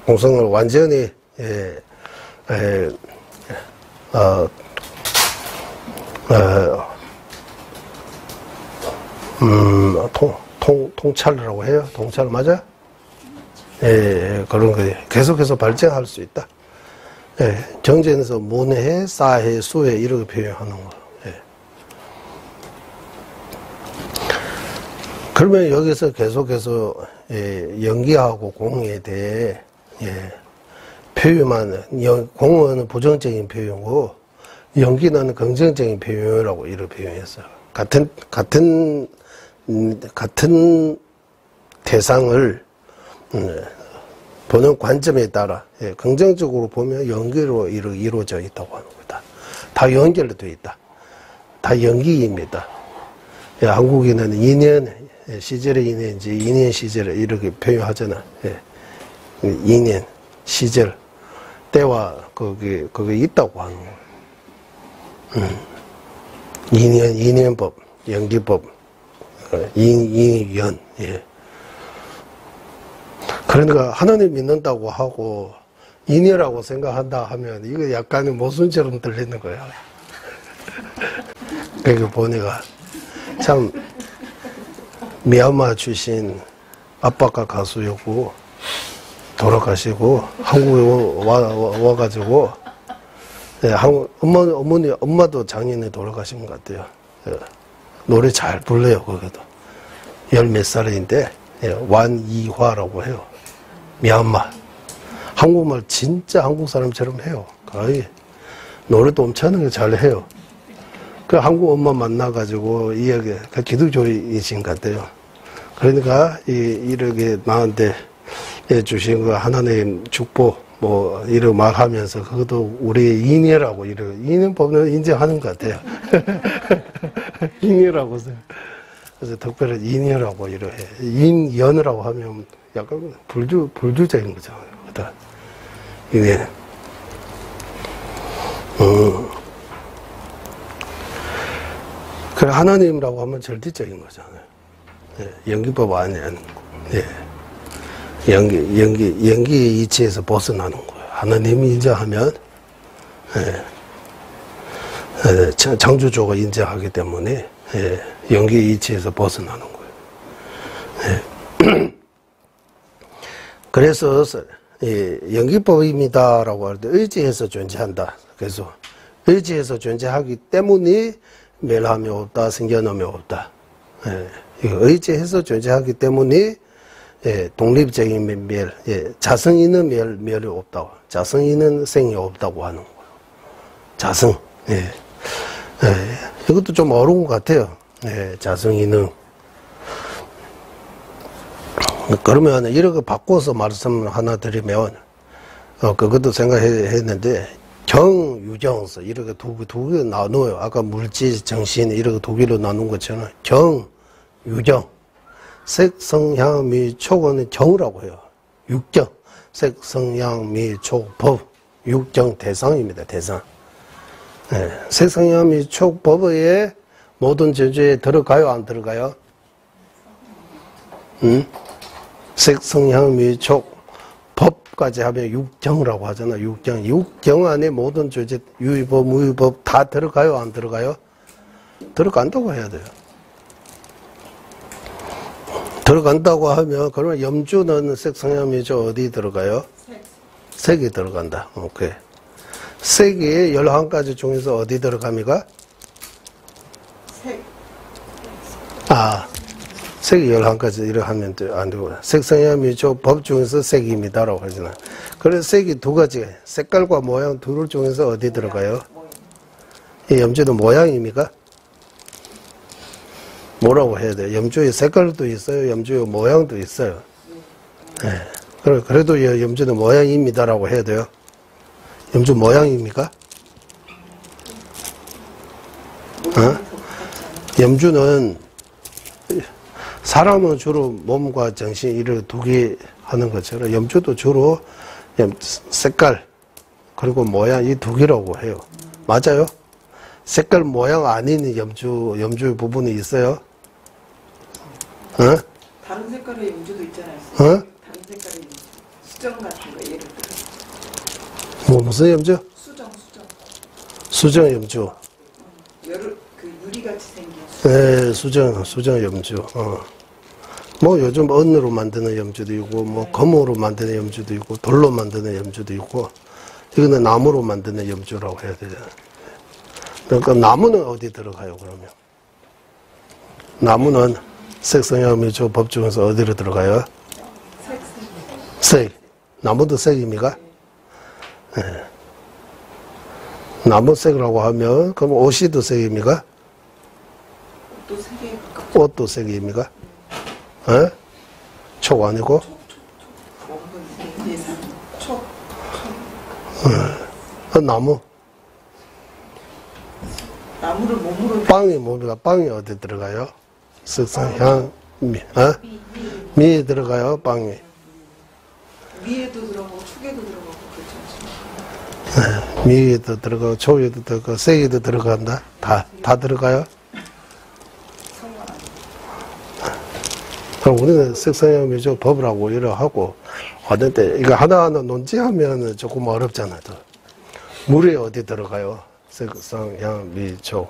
공성을 완전히 통찰이라고 해요. 통찰 맞아? 그런 거 계속해서 발전할 수 있다. 정제에서 문해, 사해, 수해 이렇게 표현하는 거. 그러면 여기서 계속해서 연기하고 공에 대해 표현만 공은 부정적인 표현이고 연기는 긍정적인 표현이라고 이렇게 표현했어요. 같은 대상을 보는 관점에 따라 긍정적으로 보면 연기로 이루어져 있다고 하는 거다. 다 연결로 되어 있다. 다 연기입니다. 한국인은 2년 시절의 인연인지 2년 시절을 이렇게 표현하잖아. 2년 시절 때와 그게 있다고 하는 거예요. 2년법, 연기법, 인연. 그러니까 하나님 믿는다고 하고 인연이라고 생각한다 하면 이거 약간은 모순처럼 들리는 거야. 그러니까 보니까 참 미얀마 출신 아빠가 가수였고 돌아가시고 한국에 와가지고 엄마도 작년에 돌아가신 것 같아요. 노래 잘 불러요. 거기도 10몇 살인데 완이화라고 해요. 미얀마 한국말 진짜 한국 사람처럼 해요. 거의 노래도 엄청나게 잘 해요. 그 한국 엄마 만나가지고 이야기 기독교이신 것 같아요. 그러니까 이렇게 나한테 주신 거 하나님 축복 이런 말하면서 그것도 우리의 인연이라고 인연 법을 인정하는 것 같아요. 인연이라고 그래서 특별히 인연이라고 이렇게 인연이라고 하면 약간 불주적인 거죠. 그다 인연. 그래 하나님이라고 하면 절대적인 거잖아요. 연기법 아니야. 연기의 이치에서 벗어나는 거예요. 하나님이 인정하면 창조주가 인정하기 때문에 연기의 이치에서 벗어나는 거예요. 그래서 연기법입니다라고 할 때 의지해서 존재한다. 그래서 의지해서 존재하기 때문에 멸함이 없다, 생겨남이 없다. 의지해서 존재하기 때문에 독립적인 멸, 자성 있는 멸이 없다고, 자성 있는 생이 없다고 하는 거예요. 자성, 이것도 좀 어려운 것 같아요. 자성 있는. 그러면 이렇게 바꿔서 말씀을 하나 드리면, 그것도 생각했는데, 경, 유정서, 이렇게 두 개 나눠요. 아까 물질, 정신, 이렇게 두 개로 나눈 것처럼, 경, 유정. 색, 성, 향, 미, 촉은 정이라고 해요. 육정. 색, 성, 향, 미, 촉, 법. 육정 대상입니다. 대상. 색, 성, 향, 미, 촉, 법의 모든 제주에 들어가요? 안 들어가요? 색, 성, 향, 미, 촉, 법까지 하면 육정이라고 하잖아. 육정. 육정 안에 모든 죄제, 유의법, 무의법 다 들어가요? 안 들어가요? 들어간다고 해야 돼요. 들어간다고 하면, 그러면 염주는 색성향미죠. 어디 들어가요? 색이 들어간다. 오케이. 색이 11가지 중에서 어디 들어갑니까? 색이 11가지 이렇게 하면 안 되고. 색성향미죠. 법 중에서 색입니다라고 하잖아. 그래서 색이 두 가지, 색깔과 모양 둘 중에서 어디 들어가요? 이 염주는 모양입니까? 뭐라고 해야 돼요? 염주의 색깔도 있어요. 염주의 모양도 있어요. 그래도 염주는 모양입니다라고 해야 돼요. 염주 모양입니까? 염주는 사람은 주로 몸과 정신 이를 두 개 하는 것처럼 염주도 주로 색깔 그리고 모양 이 두 개라고 해요. 맞아요? 색깔 모양 아닌 염주 부분이 있어요? 어? 다른 색깔의 염주도 있잖아요. 어? 다른 색깔의 염주. 수정 같은 거 예를 들어. 뭐 무슨 염주? 수정. 수정 염주. 그 유리같이 생긴. 네, 수정 염주. 뭐 요즘 은으로 만드는 염주도 있고, 뭐 금으로 만드는 염주도 있고, 돌로 만드는 염주도 있고, 이거는 나무로 만드는 염주라고 해야 되잖아요. 그러니까 나무는 어디 들어가요, 그러면? 나무는 색성향미조 법 중에서 어디로 들어가요? 색. 나무도 색입니까? 네. 나무 색이라고 하면, 그럼 옷이도 색입니까? 옷도 색에 가깝죠. 옷도 색입니까? 예? 촉 아니고? 원근 예산. 촉. 나무. 나무를 몸으로. 빵이 뭡니까? 빵이 어디 들어가요? 색상, 향, 미, 미에 들어가요, 빵이. 위에도 들어가고 축에도 들어가고 그렇죠. 미에도 들어가고, 초에도 들어가고, 색에도 들어간다? 다 들어가요? 그럼 우리는 색상향미조 법이라고 이래 하고, 하는데, 이거 하나하나 논지하면 조금 어렵잖아요. 물이 어디 들어가요? 색상향미조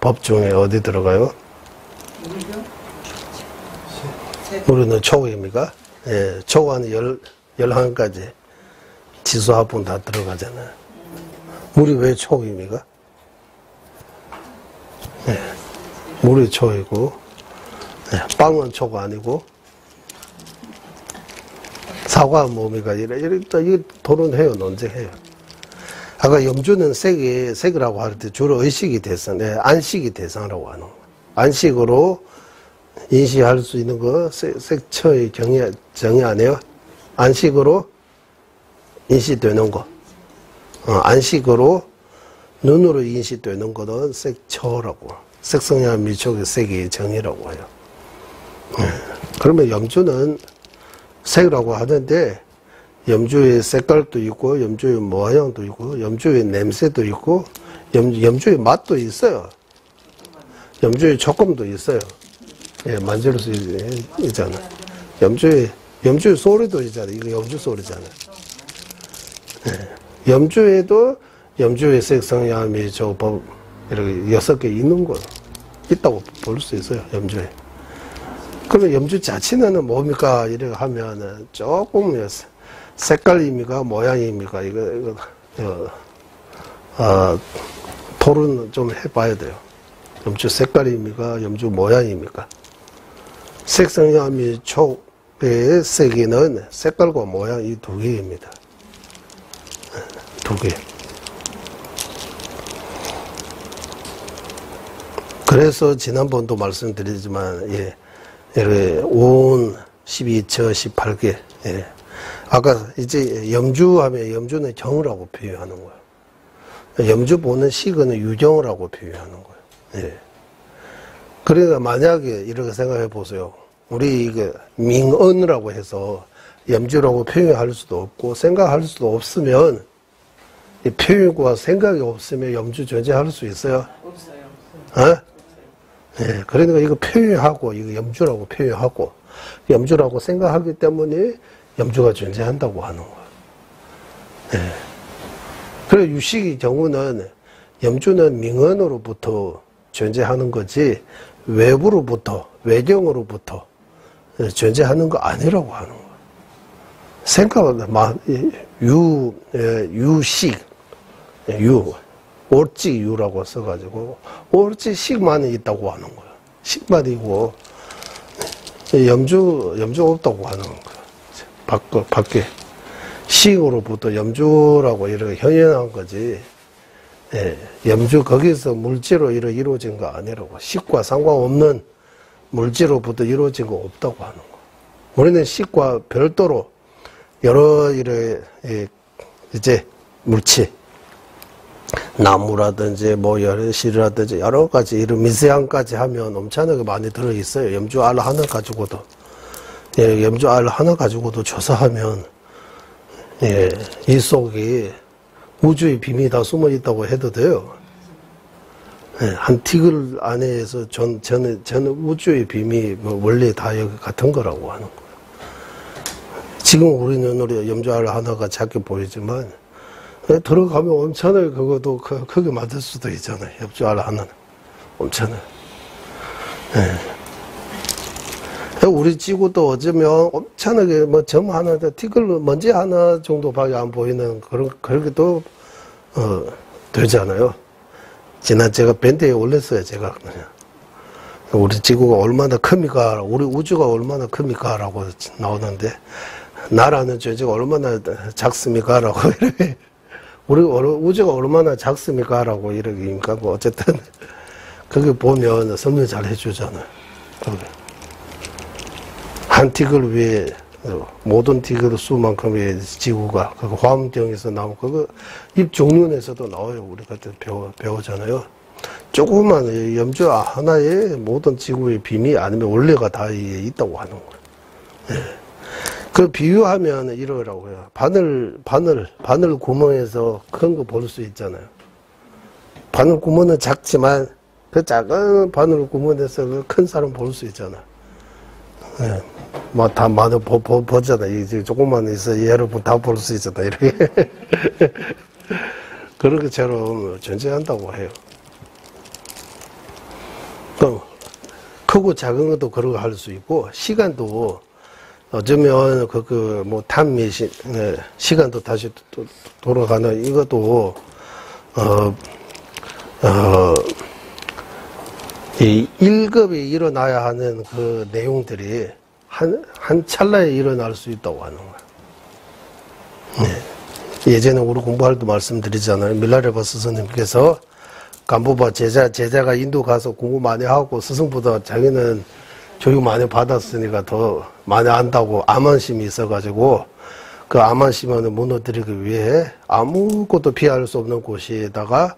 법 중에 어디 들어가요? 물이요? 물은 촉입니까? 예, 촉 안에 11가지 지수합분 다 들어가잖아요. 물이 왜 촉입니까? 예, 물이 촉이고, 예, 빵은 촉 아니고, 사과는 뭡니까? 이래 토론해요, 논쟁해요. 아까 염주는 색이라고 할 때 주로 의식이 대상, 안식이 대상이라고 하는 거예요. 안식으로 인식할 수 있는 거, 색처의 정의 안 해요? 안식으로 인식되는 거. 안식으로 눈으로 인식되는 거는 색처라고. 색성향 미촉의 색의 정의라고 해요. 그러면 염주는 색이라고 하는데, 염주의 색깔도 있고, 염주의 모양도 있고, 염주의 냄새도 있고, 염주의 맛도 있어요. 염주의 촉감도 있어요. 예, 만질 수 있잖아. 염주의 소리도 있잖아. 이거 염주 소리잖아. 예, 염주에도 염주의 색성향미 조법 이렇게 6개 있는 거 있다고 볼 수 있어요. 염주에. 그러면 염주 자체는 뭡니까? 이렇게 하면은 조금 색깔입니까? 모양입니까? 이거 토론 좀 해봐야 돼요. 염주 색깔입니까? 염주 모양입니까? 색성향미 촉의 색이는 색깔과 모양 이 두 개입니다. 두 개. 그래서 지난번도 말씀드리지만, 예, 온 12처 18개. 예. 아까 이제 염주하면 염주는 정이라고 표현하는 거예요. 염주 보는 시간은 유정이라고 표현하는 거예요. 예. 그러니까 만약에 이렇게 생각해 보세요. 우리 이게 민언이라고 해서 염주라고 표현할 수도 없고 생각할 수도 없으면, 이 표현과 생각이 없으면 염주 존재할 수 있어요? 없어요. 어? 예, 그러니까 이거 표현하고, 이거 염주라고 표현하고, 염주라고 생각하기 때문에 염주가 존재한다고 하는 거예요. 예. 그리고 유식의 경우는 염주는 명언으로부터 존재하는 거지, 외부로부터, 외경으로부터 존재하는 거 아니라고 하는 거예요. 생각은, 유식, 올지유라고 써가지고, 올지식만 있다고 하는 거예요. 식만 있고, 염주 없다고 하는 거예요. 밖에. 식으로부터 염주라고 이렇게 현현한 거지, 예, 염주 거기서 물질로 이루어진 거 아니라고. 식과 상관없는 물질로부터 이루어진 거 없다고 하는 거. 우리는 식과 별도로 여러 이제 물질, 나무라든지 뭐 실이라든지 여러 가지 이런 미세함까지 하면 엄청나게 많이 들어 있어요. 염주알 하나 가지고도. 예, 염주알 하나 가지고도 조사하면 예, 이 속이 우주의 비밀이 다 숨어 있다고 해도 돼요. 예, 한 티글 안에서 저는 우주의 비밀이 뭐 원래 다 여기 같은 거라고 하는 거예요. 지금 우리 눈으로 염주알 하나가 작게 보이지만 들어가면 엄청나게 그것도 크게 만들 수도 있잖아요. 염주알 하나는 엄청나요. 예. 우리 지구도 어쩌면 엄청나게 뭐 점 하나, 티끌 먼지 하나 정도밖에 안 보이는 그렇게 또 되잖아요. 지난 제가 밴드에 올렸어요. 제가 그냥 우리 지구가 얼마나 큽니까? 우리 우주가 얼마나 큽니까? 라고 나오는데 나라는 존재가 얼마나 작습니까? 라고 이렇게 우리 우주가 얼마나 작습니까? 라고 이러니까 뭐 어쨌든 그게 보면 설명 잘 해주잖아요. 한 티끌 위에 모든 티끌 수만큼의 지구가 그 화엄경에서 나온 그거 입종륜에서도 나와요. 우리가 배우잖아요. 조그만 염주 하나에 모든 지구의 비밀 아니면 원래가 다 있다고 하는 거예요. 예. 그 비유하면 이러라고 해요. 바늘 구멍에서 큰 거 볼 수 있잖아요. 바늘 구멍은 작지만 그 작은 바늘 구멍에서 그 큰 사람 볼 수 있잖아요. 예. 뭐 다 많이 보잖아요. 이제 조금만 있어 여러분 다 볼 수 있잖아요. 이렇게 그런 것처럼 존재한다고 해요. 크고 작은 것도 그런 거 할 수 있고 시간도 어쩌면 뭐 탐미 시간도 다시 돌아가는 이것도 이 1급이 일어나야 하는 그 내용들이 한 찰나에 일어날 수 있다고 하는 거예요. 네. 예전에 우리 공부할 때 말씀드리잖아요. 밀라레바 스승님께서 간부바 제자가 인도 가서 공부 많이 하고 스승보다 자기는 교육 많이 받았으니까 더 많이 안다고 암환심이 있어가지고 그 암환심을 무너뜨리기 위해 아무것도 피할 수 없는 곳에다가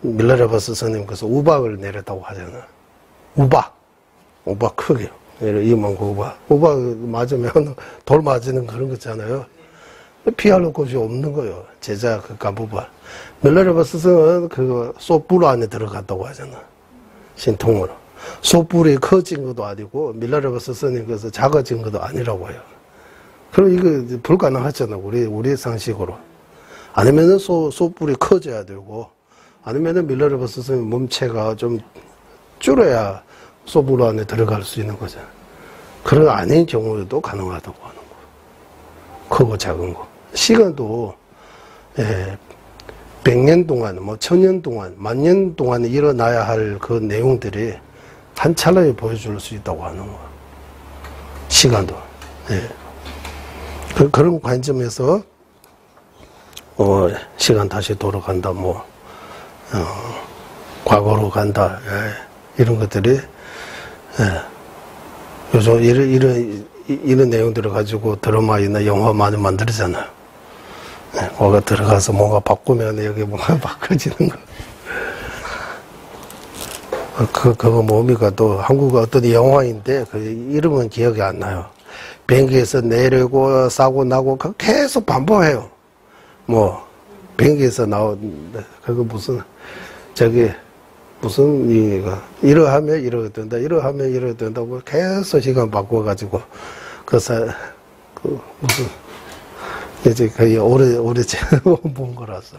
밀라레바 스승님께서 우박을 내렸다고 하잖아요. 우박 크게요. 이만큼 우박 맞으면 돌 맞는 그런 거잖아요. 피할 곳이 없는 거예요. 제자 그 간부바. 밀라레바 스승은 그 쏘뿔 안에 들어갔다고 하잖아. 신통으로. 쏘뿔이 커진 것도 아니고 밀라레바 스승님께서 작아진 것도 아니라고 해요. 그럼 이거 불가능하잖아. 우리 상식으로. 아니면은 쏘뿔이 커져야 되고 아니면은 밀라레바 스승님 몸체가 좀 줄어야 쏘뿔 안에 들어갈 수 있는 거잖아. 그런 아닌 경우에도 가능하다고 하는 거. 크고 작은 거. 시간도 100년 동안, 뭐 1000년 동안, 10,000년 동안 일어나야 할 그 내용들이 한 찰나에 보여줄 수 있다고 하는 거야. 시간도. 예. 그런 관점에서 시간 다시 돌아간다, 뭐 과거로 간다, 이런 것들이 요즘 이런 내용들을 가지고 드라마나 영화 많이 만들잖아요. 거기 들어가서 뭔가 바꾸면 여기 뭔가 바꿔지는 거. 그거 뭡니까? 또 한국 어떤 영화인데 그 이름은 기억이 안 나요. 비행기에서 내리고 사고 나고 계속 반복해요. 뭐 비행기에서 나온 그거 무슨 이러하면 이러게 된다, 이러하면 이러게 된다고 계속 시간 바꿔가지고 무슨 이제 거의 오래 본 거라서.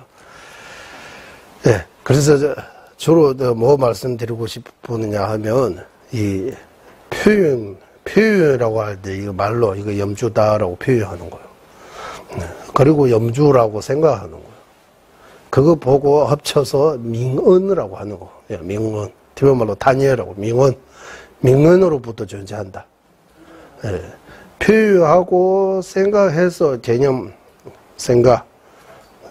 예. 그래서 주로 뭐 말씀드리고 싶으냐 하면 이 표현이라고 할 때 이거 말로 이거 염주다라고 표현하는 거예요. 그리고 염주라고 생각하는 거예요. 그거 보고 합쳐서 명언이라고 하는 거. 예, 명언. 티베말로 다니엘이라고 명언으로부터 존재한다. 예. 표현하고 생각해서 개념, 생각,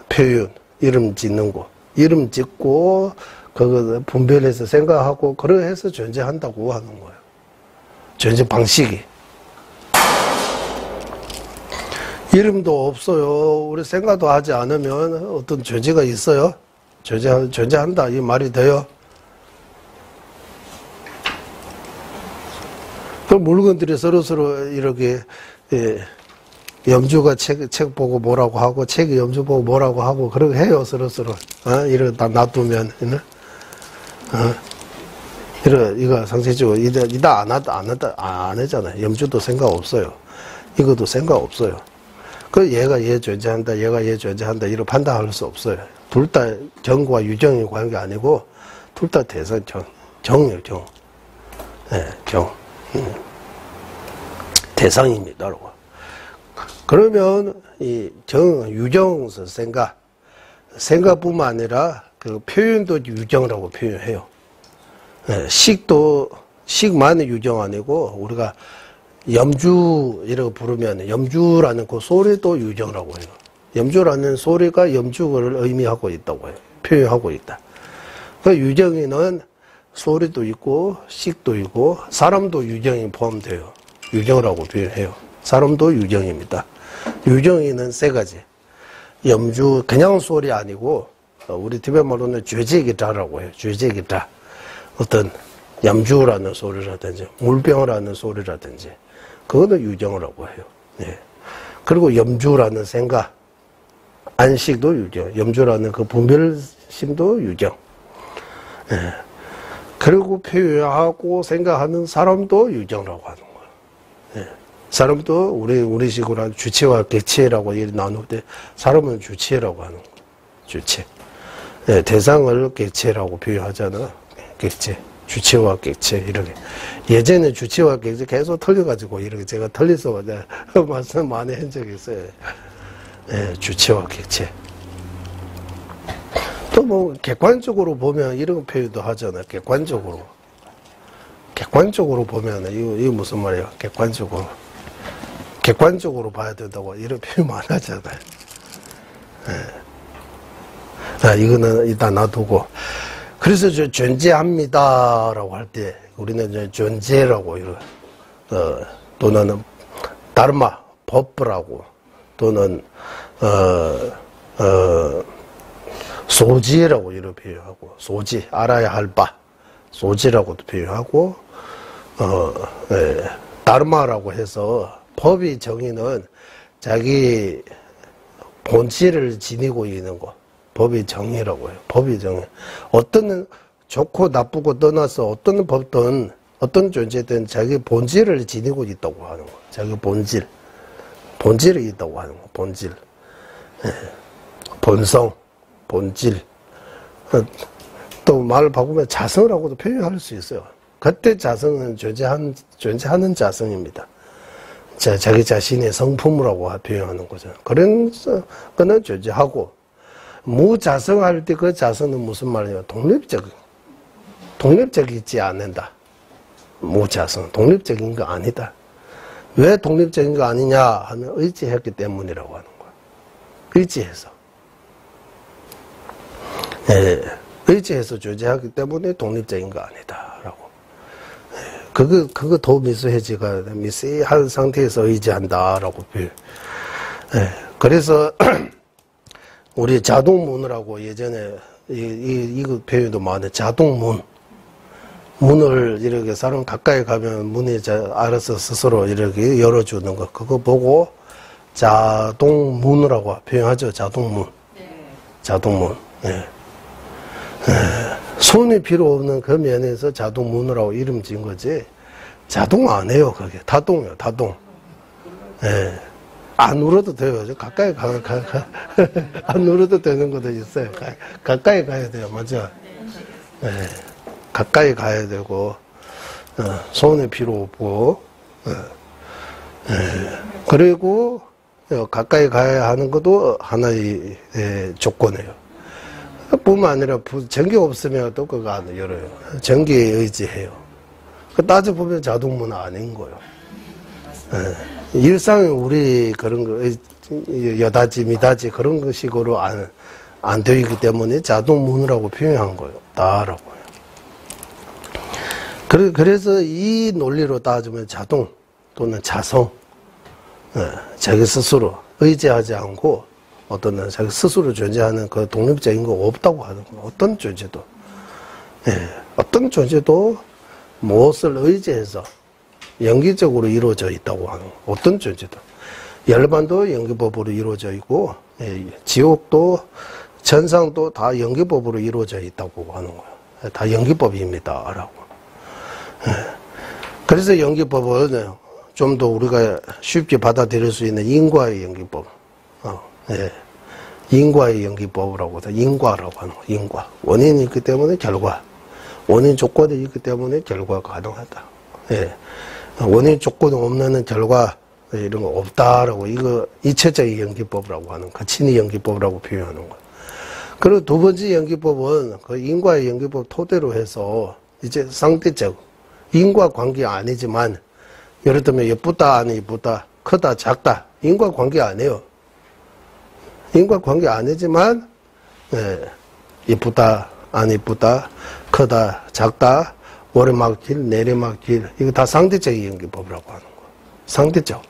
표현, 이름 짓는 거. 이름 짓고 그거 분별해서 생각하고 그래서 존재한다고 하는 거예요. 존재 방식이. 이름도 없어요. 우리 생각도 하지 않으면 어떤 존재가 있어요? 존재한다 이 말이 돼요? 그 물건들이 서로서로 이렇게 염주가 책 보고 뭐라고 하고 책이 염주 보고 뭐라고 하고 그렇게 해요 서로서로. 이렇게 다 놔두면 이거 상세적으로 이다 안 하잖아요. 염주도 생각 없어요. 이것도 생각 없어요. 그 얘가 얘 존재한다, 얘가 얘 존재한다 이렇게 판단할 수 없어요. 둘 다 정과 유정의 관계 아니고 둘 다 대상 정이에요, 정. 네, 정. 대상입니다라고. 그러면 이 유정서 생각뿐만 아니라 그 표현도 유정이라고 표현해요. 네, 식만의 유정 아니고 우리가 염주 이라고 부르면 염주라는 그 소리도 유정이라고 해요. 염주라는 소리가 염주를 의미하고 있다고 해요. 표현하고 있다. 그 유정에는 소리도 있고 식도 있고 사람도 유정이 포함돼요. 유정이라고 표현해요. 사람도 유정입니다. 유정에는 세 가지. 염주 그냥 소리 아니고 우리 티베트 말로는 죄제기다라고 해요. 죄제기다. 어떤 염주라는 소리라든지 물병이라는 소리라든지 그거는 유정이라고 해요. 예. 그리고 염주라는 생각, 안식도 유정, 염주라는 그 분별심도 유정. 예. 그리고 표현하고 생각하는 사람도 유정이라고 하는 거예요. 예. 사람도 우리 식으로 주체와 객체라고 나눌 때 사람은 주체라고 하는 거예요. 주체. 예. 대상을 객체라고 표현하잖아. 객체. 주체와 객체 이렇게 예전에 주체와 객체 계속 틀려가지고 이렇게 제가 틀려서 말씀 많이 한 적이 있어요. 예, 주체와 객체. 또 뭐 객관적으로 보면 이런 표현도 하잖아요. 객관적으로 보면 이거 무슨 말이에요? 객관적으로 봐야 된다고 이런 표현 많이 하잖아요. 예. 이거는 일단 놔두고. 그래서 존재합니다라고 할 때 우리는 존재라고 또는 다르마 법부라고 또는 소지라고 이렇게 표현하고 소지 알아야 할 바 소지라고도 표현하고 다르마라고 해서 법이 정의는 자기 본질을 지니고 있는 거. 법의 정의라고 해요. 법의 정의. 어떤 좋고 나쁘고 떠나서 어떤 법든 어떤 존재든 자기 본질을 지니고 있다고 하는 거. 자기 본질이 있다고 하는 거. 본질. 예. 본성, 본질. 또 말을 바꾸면 자성이라고도 표현할 수 있어요. 그때 자성은 존재하는 자성입니다. 자기 자신의 성품이라고 표현하는 거죠. 그런 거는 존재하고. 무자성할 때 그 자성은 무슨 말이에요? 독립적이지 않는다. 무자성, 독립적인 거 아니다. 왜 독립적인 거 아니냐 하면 의지했기 때문이라고 하는 거야. 의지해서. 예, 의지해서 존재하기 때문에 독립적인 거 아니다라고. 예, 그거 도미수해지가 미세한 상태에서 의지한다라고 표현. 예, 그래서 우리 자동문이라고 예전에 이거 표현도 많은데 자동문. 문을 이렇게 사람 가까이 가면 문이 알아서 스스로 이렇게 열어주는 거. 그거 보고 자동문이라고 표현하죠. 자동문. 자동문. 예. 손이 필요 없는 그 면에서 자동문이라고 이름 지은 거지. 자동 안 해요. 그게. 다동이요. 다동. 예. 안 울어도 돼요. 가까이 안 울어도 되는 것도 있어요. 가까이 가야 돼요. 맞죠? 네. 가까이 가야 되고, 손이 필요 없고, 그리고 가까이 가야 하는 것도 하나의 조건이에요. 뿐만 아니라 전기 없으면 또 그거 안 열어요. 전기에 의지해요. 따져보면 자동문 아닌 거예요. 일상에 우리 그런 거, 여다지, 미다지 그런 거 식으로 안 되어 있기 때문에 자동문이라고 표현한 거예요. 다라고요. 그래서 이 논리로 따지면 자동 또는 자성, 자기 스스로 의지하지 않고 어떤 자기 스스로 존재하는 그 독립적인 거 없다고 하는 거예요. 어떤 존재도. 예, 어떤 존재도 무엇을 의지해서 연기적으로 이루어져 있다고 하는 거예요. 어떤 존재도. 열반도 연기법으로 이루어져 있고, 예, 지옥도, 전상도 다 연기법으로 이루어져 있다고 하는 거예요. 다 연기법입니다. 라고. 예. 그래서 연기법은 좀 더 우리가 쉽게 받아들일 수 있는 인과의 연기법. 예. 인과의 연기법이라고 해서 인과라고 하는 거예요. 인과. 원인이 있기 때문에 결과. 원인 조건이 있기 때문에 결과가 가능하다. 예. 원인 조건이 없는 결과, 이런 거 없다라고, 이거 이체적인 연기법이라고 하는, 거친이 연기법이라고 표현하는 거예요. 그리고 두 번째 연기법은 그 인과의 연기법 토대로 해서 이제 상대적, 인과 관계 아니지만, 예를 들면 예쁘다, 안 예쁘다, 크다, 작다, 인과 관계 아니에요. 인과 관계 아니지만, 예, 예쁘다, 안 예쁘다, 크다, 작다, 오르막길, 내리막길, 이거 다 상대적인 연기법이라고 하는 거예요. 상대적.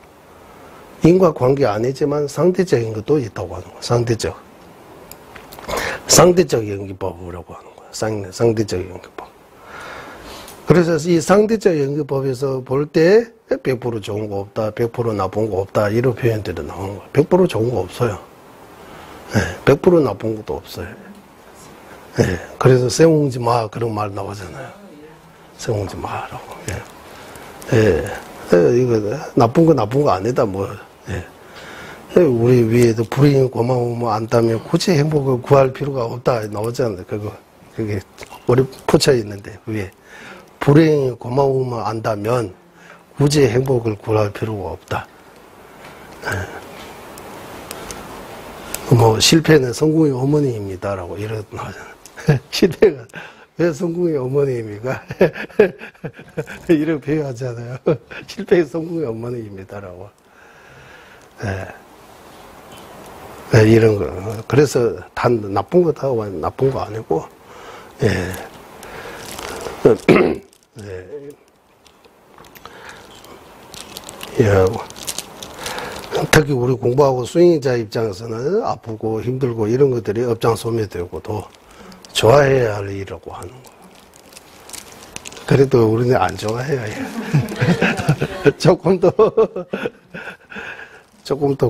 인과 관계 아니지만 상대적인 것도 있다고 하는 거예요. 상대적. 상대적 연기법이라고 하는 거예요. 상대적 연기법. 그래서 이 상대적 연기법에서 볼 때 100% 좋은 거 없다, 100% 나쁜 거 없다, 이런 표현들이 나오는 거예요. 100% 좋은 거 없어요. 네, 100% 나쁜 것도 없어요. 네, 그래서 세웅지 마, 그런 말 나오잖아요. 세웅지 마라고. 예. 예, 이거 나쁜 거 아니다, 뭐. 예. 우리 위에도 불행이 고마우면 안다면 굳이 행복을 구할 필요가 없다 나오잖아요. 그게 우리 붙여 있는데 위에 불행이 고마우면 안다면 굳이 행복을 구할 필요가 없다. 예. 뭐 실패는 성공의 어머니입니다라고 이런 나오잖아요. 실패가 왜 성공의 어머니입니까? 이렇게 표현하잖아요. 실패의 성공의 어머니입니다라고. 예. 네, 이런 거. 그래서 단 나쁜 거 다 나쁜 거 아니고, 예. 예. 예. 특히 우리 공부하고 수행자 입장에서는 아프고 힘들고 이런 것들이 업장소멸되고 또 좋아해야 할 일이라고 하는 거예요. 그래도 우리는 안 좋아해요. 조금 더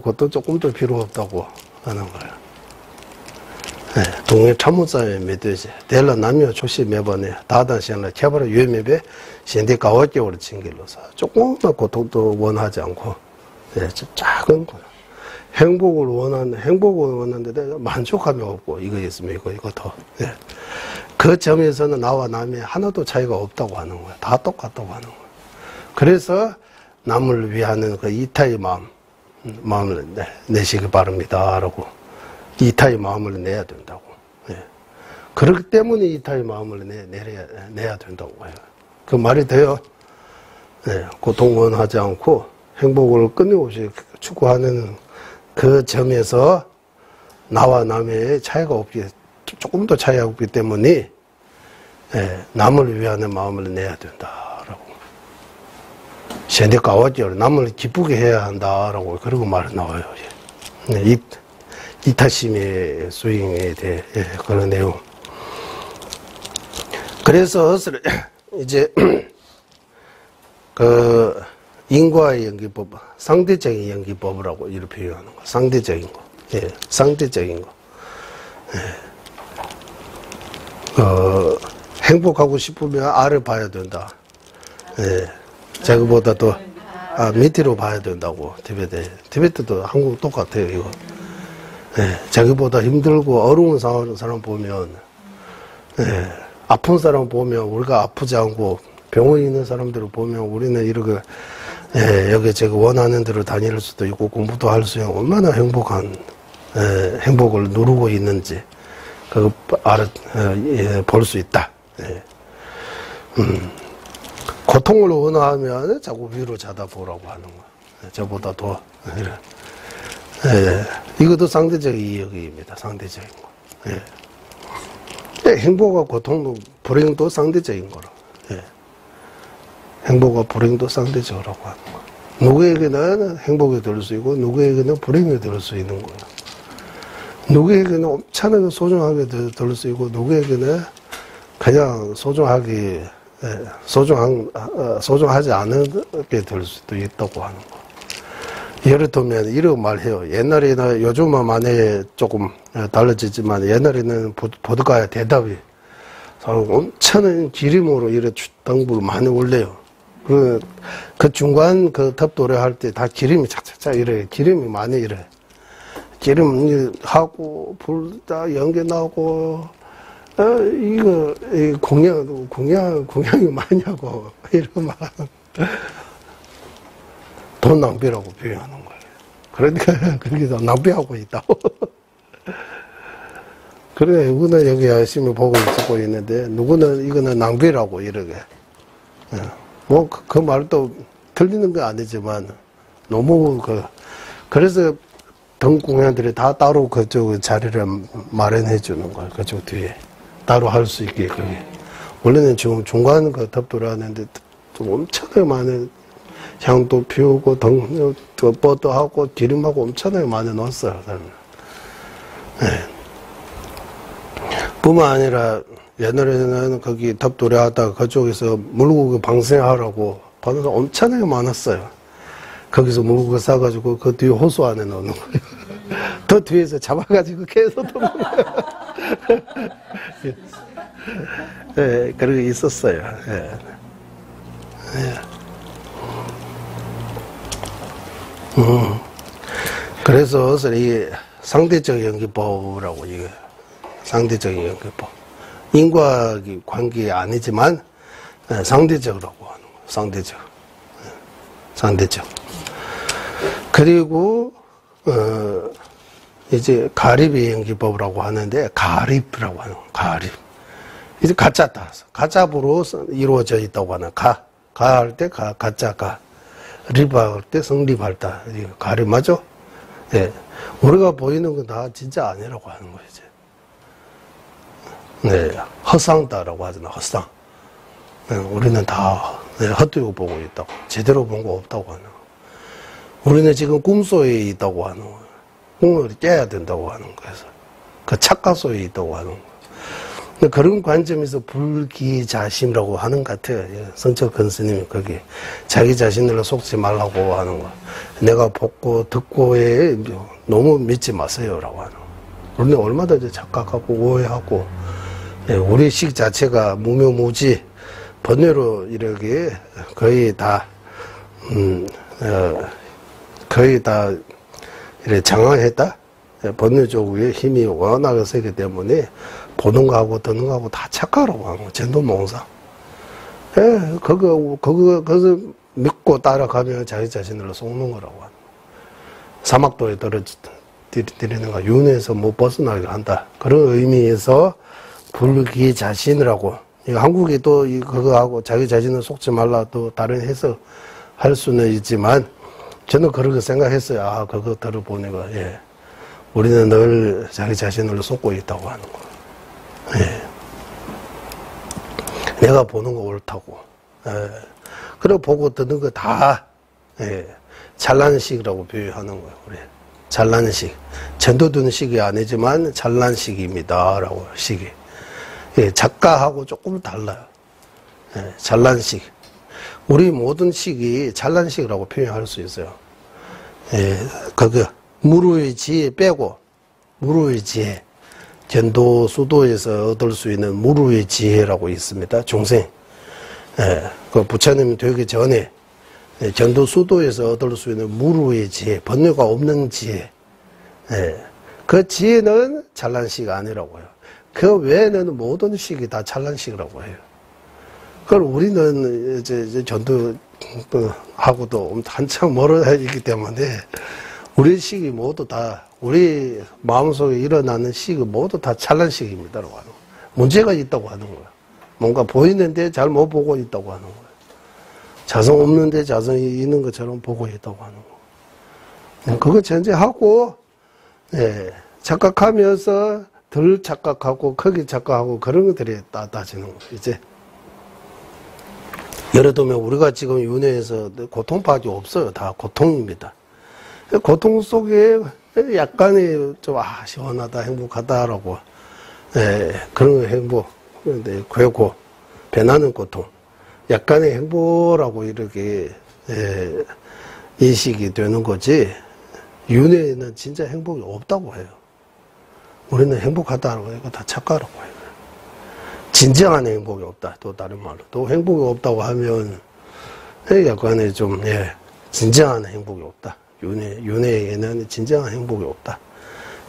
그것도 조금 더 필요 없다고 하는 거예요. 네, 동해 참모사에 medö지 델라 남녀 조시 매번에 다단시나 개발을 유매배 신대 가와께오를 징길로서 조금만 고통도 원하지 않고 네, 작은 거 행복을 원하는데 만족감이 없고 이거 있으면 이거 더 네. 그 점에서는 나와 남이 하나도 차이가 없다고 하는 거야. 다 똑같다고 하는 거야. 그래서 남을 위하는 그 이타의 마음을 내시기 바랍니다. 라고. 이타의 마음을 내야 된다고. 예. 그렇기 때문에 이타의 마음을 내야 된다고 해요. 그 말이 돼요. 예. 고통은 하지 않고 행복을 끊임없이 추구하는 그 점에서 나와 남의 차이가 없기, 조금 더 차이가 없기 때문에 예. 남을 위하는 마음을 내야 된다라고. 현대가와지요. 남을 기쁘게 해야 한다라고 그러고 말이 나와요. 예. 이타심의 스윙에 대해 예, 그런 내용. 그래서 이제 그 인과의 연기법, 상대적인 연기법이라고 이렇게 표현하는 거. 상대적인 거. 예, 상대적인 거. 예. 행복하고 싶으면 아를 봐야 된다. 예. 자기보다 더 밑으로 봐야 된다고. 티베트도 한국 똑같아요, 이거. 예, 자기보다 힘들고 어려운 사람 보면, 예, 아픈 사람 보면 우리가 아프지 않고 병원에 있는 사람들을 보면 우리는 이렇게, 예, 여기 제가 원하는 대로 다닐 수도 있고 공부도 할 수 있고 얼마나 행복한, 예, 행복을 누르고 있는지, 그거 예, 볼 수 있다. 예. 고통을 원하면 자꾸 위로 쳐다보라고 하는 거야. 저보다 더, 이래. 예, 이것도 상대적인 이야기입니다. 상대적인 거. 예. 예, 행복과 고통도, 불행도 상대적인 거라. 예. 행복과 불행도 상대적이라고 하는 거. 누구에게는 행복이 될 수 있고, 누구에게는 불행이 될 수 있는 거예요. 누구에게는 엄청나게 소중하게 들을 수 있고, 누구에게는 그냥 소중하지 않게 들을 수도 있다고 하는 거. 예를 들면, 이런 말 해요. 옛날에는, 요즘은 많이 조금 달라지지만, 옛날에는 보드카의 대답이 엄청난 기름으로 이렇게 등불을 많이 올려요. 그 중간 그 탑도래 할 때 다 기름이 착착착 이래. 기름이 많이 이래. 기름 하고, 불 다 연기 나고, 이거, 공양이 많이 하고, 이런 말. 돈 낭비라고 표현하는 거예요. 그러니까, 그렇게 낭비하고 있다고. 그래, 누구는 여기 열심히 보고 있고 있는데, 누구는 이거는 낭비라고 이러게. 뭐, 그 말도 틀리는 건 아니지만, 너무 그래서 등 공연들이 다 따로 그쪽 자리를 마련해 주는 거예요. 그쪽 뒤에. 따로 할 수 있게, 그게. 원래는 지금 중간 그 탑도를 하는데, 좀 엄청나게 많은 향도 피우고, 뻗도 하고, 기름하고 엄청나게 많이 넣었어요, 네. 뿐만 아니라, 옛날에는 거기 탑도래 하다가 그쪽에서 물고기 방생하라고 받아서 엄청나게 많았어요. 거기서 물고기 싸가지고 그 뒤에 호수 안에 넣는 거예요. 더 뒤에서 잡아가지고 계속 넣는 거예요. 네, 그렇게 있었어요. 네. 네. 그래서 이 상대적 연기법이라고 이게 상대적인 연기법. 인과 관계 아니지만 상대적이라고 하는 거예요. 상대적. 상대적. 그리고 이제 가립의 연기법이라고 하는데 가립이라고 하는 거예요. 가립. 이제 가짜다. 가짜부로 이루어져 있다고 하는 가할 때 가짜가 립할 때 성립할다. 가립 맞죠? 예. 우리가 보이는 건 다 진짜 아니라고 하는 거예요. 이제. 네, 허상다라고 하잖아, 허상. 네, 우리는 다 헛되고 보고 있다고, 제대로 본 거 없다고 하는 거. 우리는 지금 꿈속에 있다고 하는 거예요. 꿈을 깨야 된다고 하는 거에서. 그 착각 속에 있다고 하는 거. 근데 그런 관점에서 불기자심이라고 하는 것 같아요. 성철근 스님이 거기 자기 자신을 속지 말라고 하는 거. 내가 보고 듣고에 너무 믿지 마세요라고 하는 거. 우리는 얼마든지 착각하고 오해하고, 우리 식 자체가 무묘무지, 번뇌로 이렇게 거의 다 이렇게 장악했다? 번뇌 쪽에 힘이 워낙에 세기 때문에 보는 거하고 듣는 거하고 다 착각하라고 하는 거, 전도몽상. 그거 믿고 따라가면 자기 자신을 속는 거라고 하는 거. 사막도에 들이는 거, 윤회에서 못 벗어나게 한다. 그런 의미에서 불기자신이라고. 한국이 또 그거하고 자기 자신을 속지 말라 또 다른 해석할 수는 있지만 저는 그렇게 생각했어요. 아, 그거 들어보니까, 예. 우리는 늘 자기 자신을 속고 있다고 하는 거. 예. 내가 보는 거 옳다고. 예. 그래 보고 듣는 거 다, 예. 잘난식이라고 표현하는 거예요, 우리. 잘난식. 전도든 식이 아니지만 잘난식입니다. 라고, 식이. 예, 작가하고 조금 달라요. 예, 잘난식. 우리 모든 식이 잘난식이라고 표현할 수 있어요. 예, 무루의 지혜 빼고, 무루의 지혜. 전도 수도에서 얻을 수 있는 무루의 지혜라고 있습니다. 중생. 예, 그 부처님이 되기 전에 전도 수도에서 얻을 수 있는 무루의 지혜, 번뇌가 없는 지혜. 예, 그 지혜는 잘난식 아니라고요. 그 외에는 모든 식이 다 잘난식이라고 해요. 그걸 우리는 이제 전도하고도 한참 멀어 있기 때문에 우리 식이 모두 다, 우리 마음속에 일어나는 식이 모두 다 잘난식입니다라고 하는 거예요. 문제가 있다고 하는 거예요. 뭔가 보이는데 잘 못 보고 있다고 하는 거예요. 자성 없는데 자성이 있는 것처럼 보고 있다고 하는 거예요. 그거 전제하고, 예, 착각하면서 덜 착각하고, 크게 착각하고, 그런 것들이 따지는 거예요, 이제. 예를 들면, 우리가 지금 윤회에서 고통밖에 없어요. 다 고통입니다. 고통 속에 약간의 좀 시원하다 행복하다라고 그런 행복. 근데 괴고 배나는 고통 약간의 행복이라고 이렇게 인식이 되는 거지 윤회에는 진짜 행복이 없다고 해요. 우리는 행복하다고 이거 다 착각하라고 해요. 진정한 행복이 없다. 또 다른 말로 또 행복이 없다고 하면 약간의 좀 진정한 행복이 없다. 윤회에는 진정한 행복이 없다.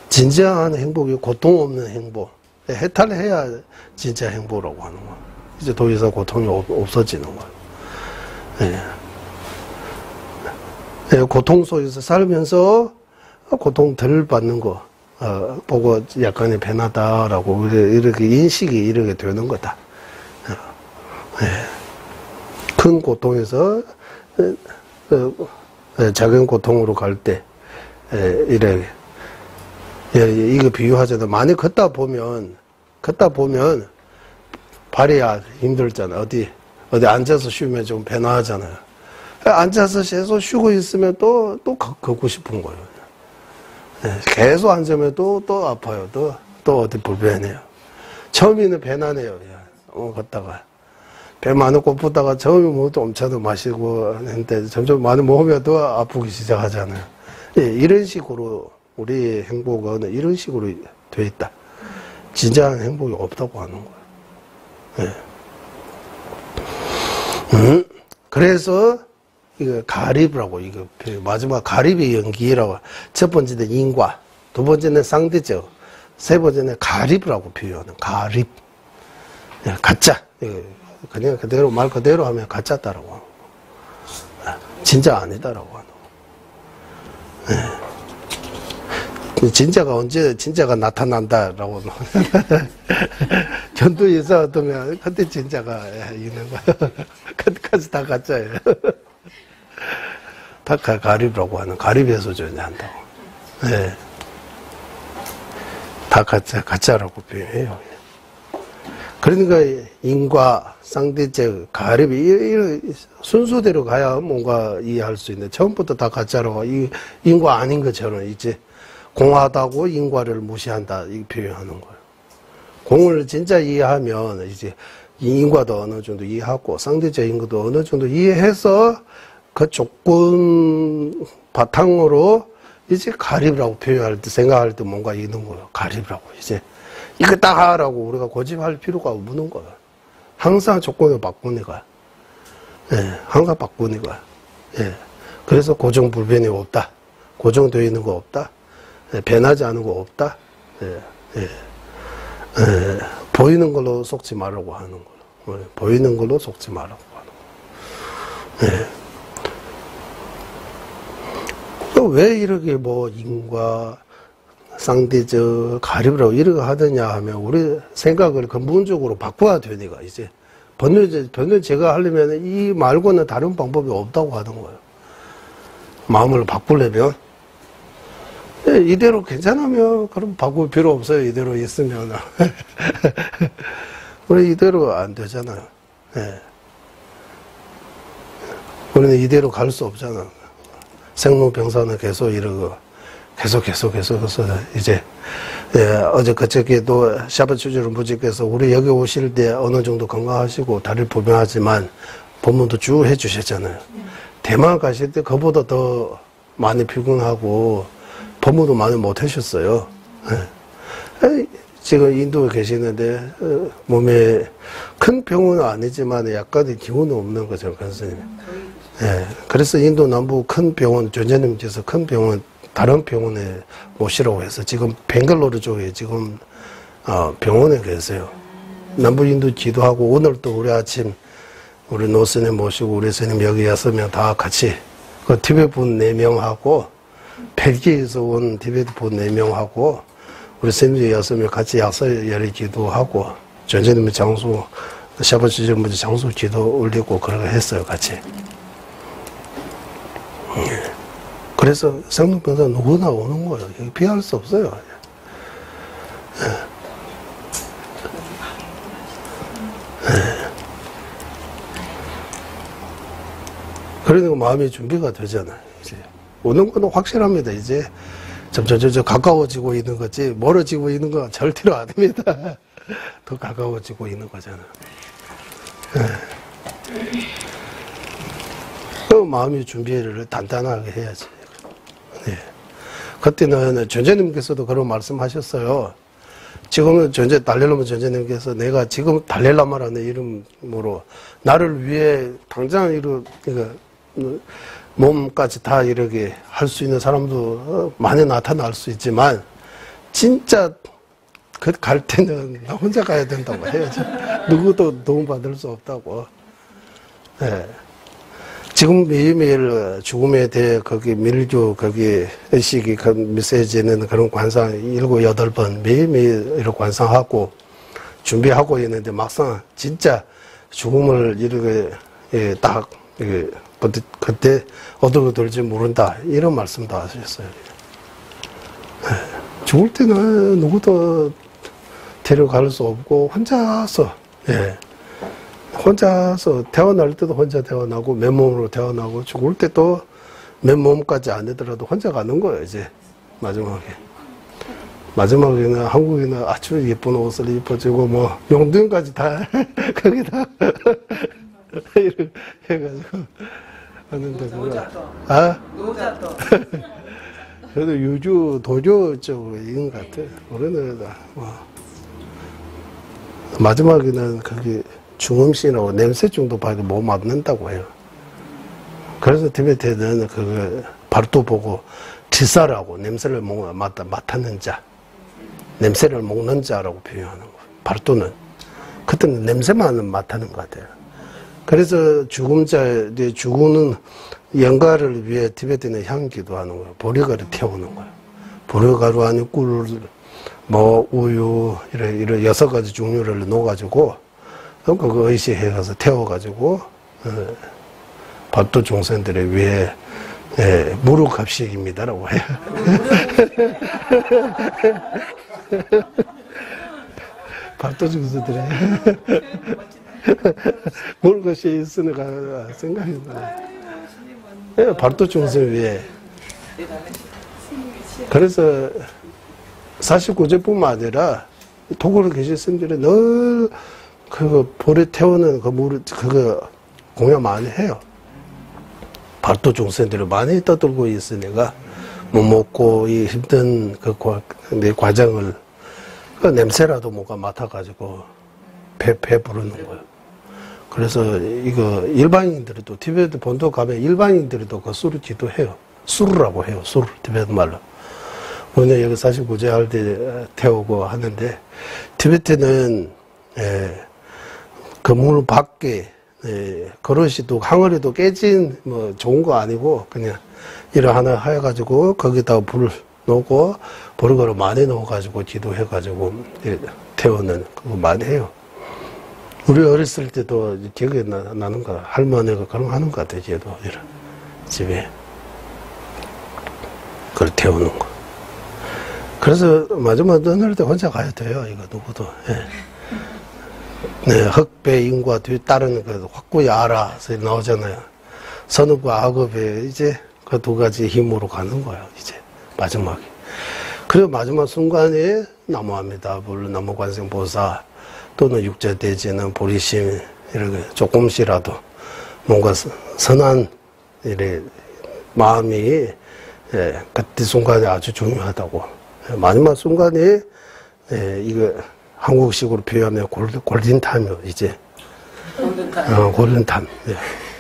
진정한 행복이 고통 없는 행복. 해탈을 해야 진짜 행복이라고 하는 거야. 이제 더 이상 고통이 없어지는 거야. 고통 속에서 살면서 고통 덜 받는 거 보고 약간의 변하다라고 이렇게 인식이 이렇게 되는 거다. 큰 고통에서 작은 고통으로 갈 때 이래 이거 비유하자면 많이 걷다 보면 발이 힘들잖아. 어디 앉아서 쉬면 좀 배나하잖아요. 앉아서 계속 쉬고 있으면 또 걷고 싶은 거예요. 계속 앉으면 또 아파요. 또 어디 불편해요. 처음에는 배나네요. 걷다가 배 많이 고프다가 처음에 뭐 또 엄차도 마시고 했는데 점점 많이 먹으면 또 아프기 시작하잖아요. 이런 식으로 우리 행복은 이런 식으로 돼 있다. 진짜한 행복이 없다고 하는 거예요. 그래서 이거 가립이라고 이거 마지막 가립의 연기라고 첫 번째는 인과, 두 번째는 상대적, 세 번째는 가립이라고 표현하는 가립. 가짜. 그냥 그대로 말 그대로 하면 가짜다라고 하는 진짜 아니다라고 하는 진짜가 언제 진짜가 나타난다라고 전도에서 어떠면 그때 진짜가 있는 거야. 그때까지 다 가짜예요. 다 가립이라고 하는 가립에서 존재한다고. 다 가짜라고 표현해요. 그러니까 인과 상대적 가립이 이 순서대로 가야 뭔가 이해할 수 있는데 처음부터 다 가짜라고 인과 아닌 것처럼 이제 공하다고 인과를 무시한다 이 표현하는 거예요. 공을 진짜 이해하면 이제 인과도 어느 정도 이해하고 상대적 인과도 어느 정도 이해해서 그 조건 바탕으로 이제 가립이라고 표현할 때 생각할 때 뭔가 있는 거예요. 가립이라고 이제 이거 딱 하라고 우리가 고집할 필요가 없는 거예요. 항상 조건을 바꾸니까. 항상 바꾸니까. 그래서 고정불변이 없다. 고정되어 있는 거 없다. 변하지 않은 거 없다. 보이는 걸로 속지 말라고 하는 거예요. 보이는 걸로 속지 말라고 하는 거예요. 왜 이렇게 뭐 인과 상대적 가립이라고 이렇게 하느냐 하면 우리 생각을 근본적으로 바꿔야 되니까 이제 번뇌 제가 하려면 이 말고는 다른 방법이 없다고 하는 거예요. 마음을 바꾸려면 이대로 괜찮으면 그럼 바꿀 필요 없어요. 이대로 있으면 우리 이대로 안 되잖아요. 우리는 이대로 갈 수 없잖아. 생로병사는 계속 이러고 계속 이제 어제 그저께도 샤바 주제로 무지께서 우리 여기 오실 때 어느 정도 건강하시고 다리를 불편하지만 법문도 쭉 해주셨잖아요. 대만 가실 때 그보다 더 많이 피곤하고 법문도 많이 못 하셨어요. 지금 인도에 계시는데 몸에 큰 병은 아니지만 약간의 기운은 없는 거죠, 선생님. 그래서 인도 남부 큰 병원, 전자님께서 큰 병원, 다른 병원에 모시라고 해서 지금 벵갈로르 쪽에 지금 병원에 계세요. 남부 인도 기도하고 오늘 또 우리 아침 우리 노스님 모시고 우리 스님 여기 6명 다 같이 그 티베트 분 4명하고 벨기에에서 온 티베트 분 4명하고 우리 스님들 6명 같이 약사열이 기도하고 전자님 장수 샤바치 전부 장수 기도 올리고 그렇게 했어요, 같이. 그래서 생로병사 누구나 오는 거예요. 여기 피할 수 없어요. 그러니까 마음의 준비가 되잖아요. 이제 오는 건 확실합니다. 이제 점점 가까워지고 있는 거지, 멀어지고 있는 건 절대로 아닙니다. 더 가까워지고 있는 거잖아. 그 마음의 준비를 단단하게 해야지. 네. 그때는 전재님께서도 그런 말씀하셨어요. 지금은 달렐라마 전재님께서 내가 지금 달렐라마라는 이름으로 나를 위해 당장 몸까지 다 이렇게 할 수 있는 사람도 많이 나타날 수 있지만 진짜 갈 때는 나 혼자 가야 된다고 해야지. 누구도 도움받을 수 없다고. 네. 지금 매일매일 죽음에 대해 거기 밀교 거기 의식이 그 메시지는 그런 관상 7, 8번 매일매일 이렇게 관상하고 준비하고 있는데 막상 진짜 죽음을 이렇게 딱 그때 어디로 들지 모른다 이런 말씀도 하셨어요. 죽을 때는 누구도 데려갈 수 없고 혼자서 혼자서 태어날 때도 혼자 태어나고 맨몸으로 태어나고 죽을 때도 맨몸까지 안 되더라도 혼자 가는 거예요. 이제 마지막에는 한국에는 아주 예쁜 옷을 입어주고 뭐 용돈까지 다 거기다 이렇게 해가지고 하는데 노자도 그래도 유주 도교 쪽인 것 같아. 우리는 마지막에는 거기 중음신하고 냄새증도 못 맡는다고 해요. 그래서 티베트에는 발도 보고 지사라고 냄새를 맡았는 자, 냄새를 먹는 자라고 표현하는 거예요. 발도는 그때는 냄새만 맡는 것 같아요. 그래서 죽음은 영가를 위해 티베트는 향기도 하는 거예요. 보리가루 태우는 거예요. 보리가루 안에 꿀, 우유 이런 6가지 종류를 넣어가지고 그거 의식해 가서 태워가지고 발도 종생들을 위해 무릎갑식입니다라고 해요. 발도 종생들의 무릎갑식 있으니까 생각이 나요. 발도 종생 위해. 그래서 49제뿐만 아니라 도구를 계신 스님들이 늘 볼에 태우는 그거 공연 많이 해요. 발도 종생들을 많이 떠들고 있으니까 못 먹고 이 힘든 내 과정을 냄새라도 뭔가 맡아가지고 배 부르는 거예요. 그래서 이거 일반인들도 티베트 본토 가면 일반인들도 그 술을 기도해요. 수르라고 해요. 수르 티베트 말로. 오늘 여기 49제 할 때 태우고 하는데 티베트는 건물 밖에 그릇이 또 항아리도 깨진 좋은 거 아니고 그냥 이런 하나 해가지고 거기다가 불 놓고 보리가루 많이 넣어가지고 기도해가지고 태우는 그거 많이 해요. 우리 어렸을 때도 기억이 나는 거 할머니가 그런 거 하는 것 같아요. 걔도 이런 집에 그걸 태우는 거. 그래서 마지막 떠날 때 혼자 가야 돼요. 이거 누구도. 네, 흑배인과 뒤따르는 그 확고히 알아 나오잖아요. 선업과 악업에 이제 그 2가지 힘으로 가는 거예요. 이제 마지막에. 그리고 마지막 순간에 나무합니다. 물론 나무관생보사 또는 육자대지는 보리심 이렇게 조금씩이라도 뭔가 선한 이래 마음이 그때 순간에 아주 중요하다고. 마지막 순간에 이거 한국식으로 표현하면 골든타임이요, 이제. 골든타임. 골든타임.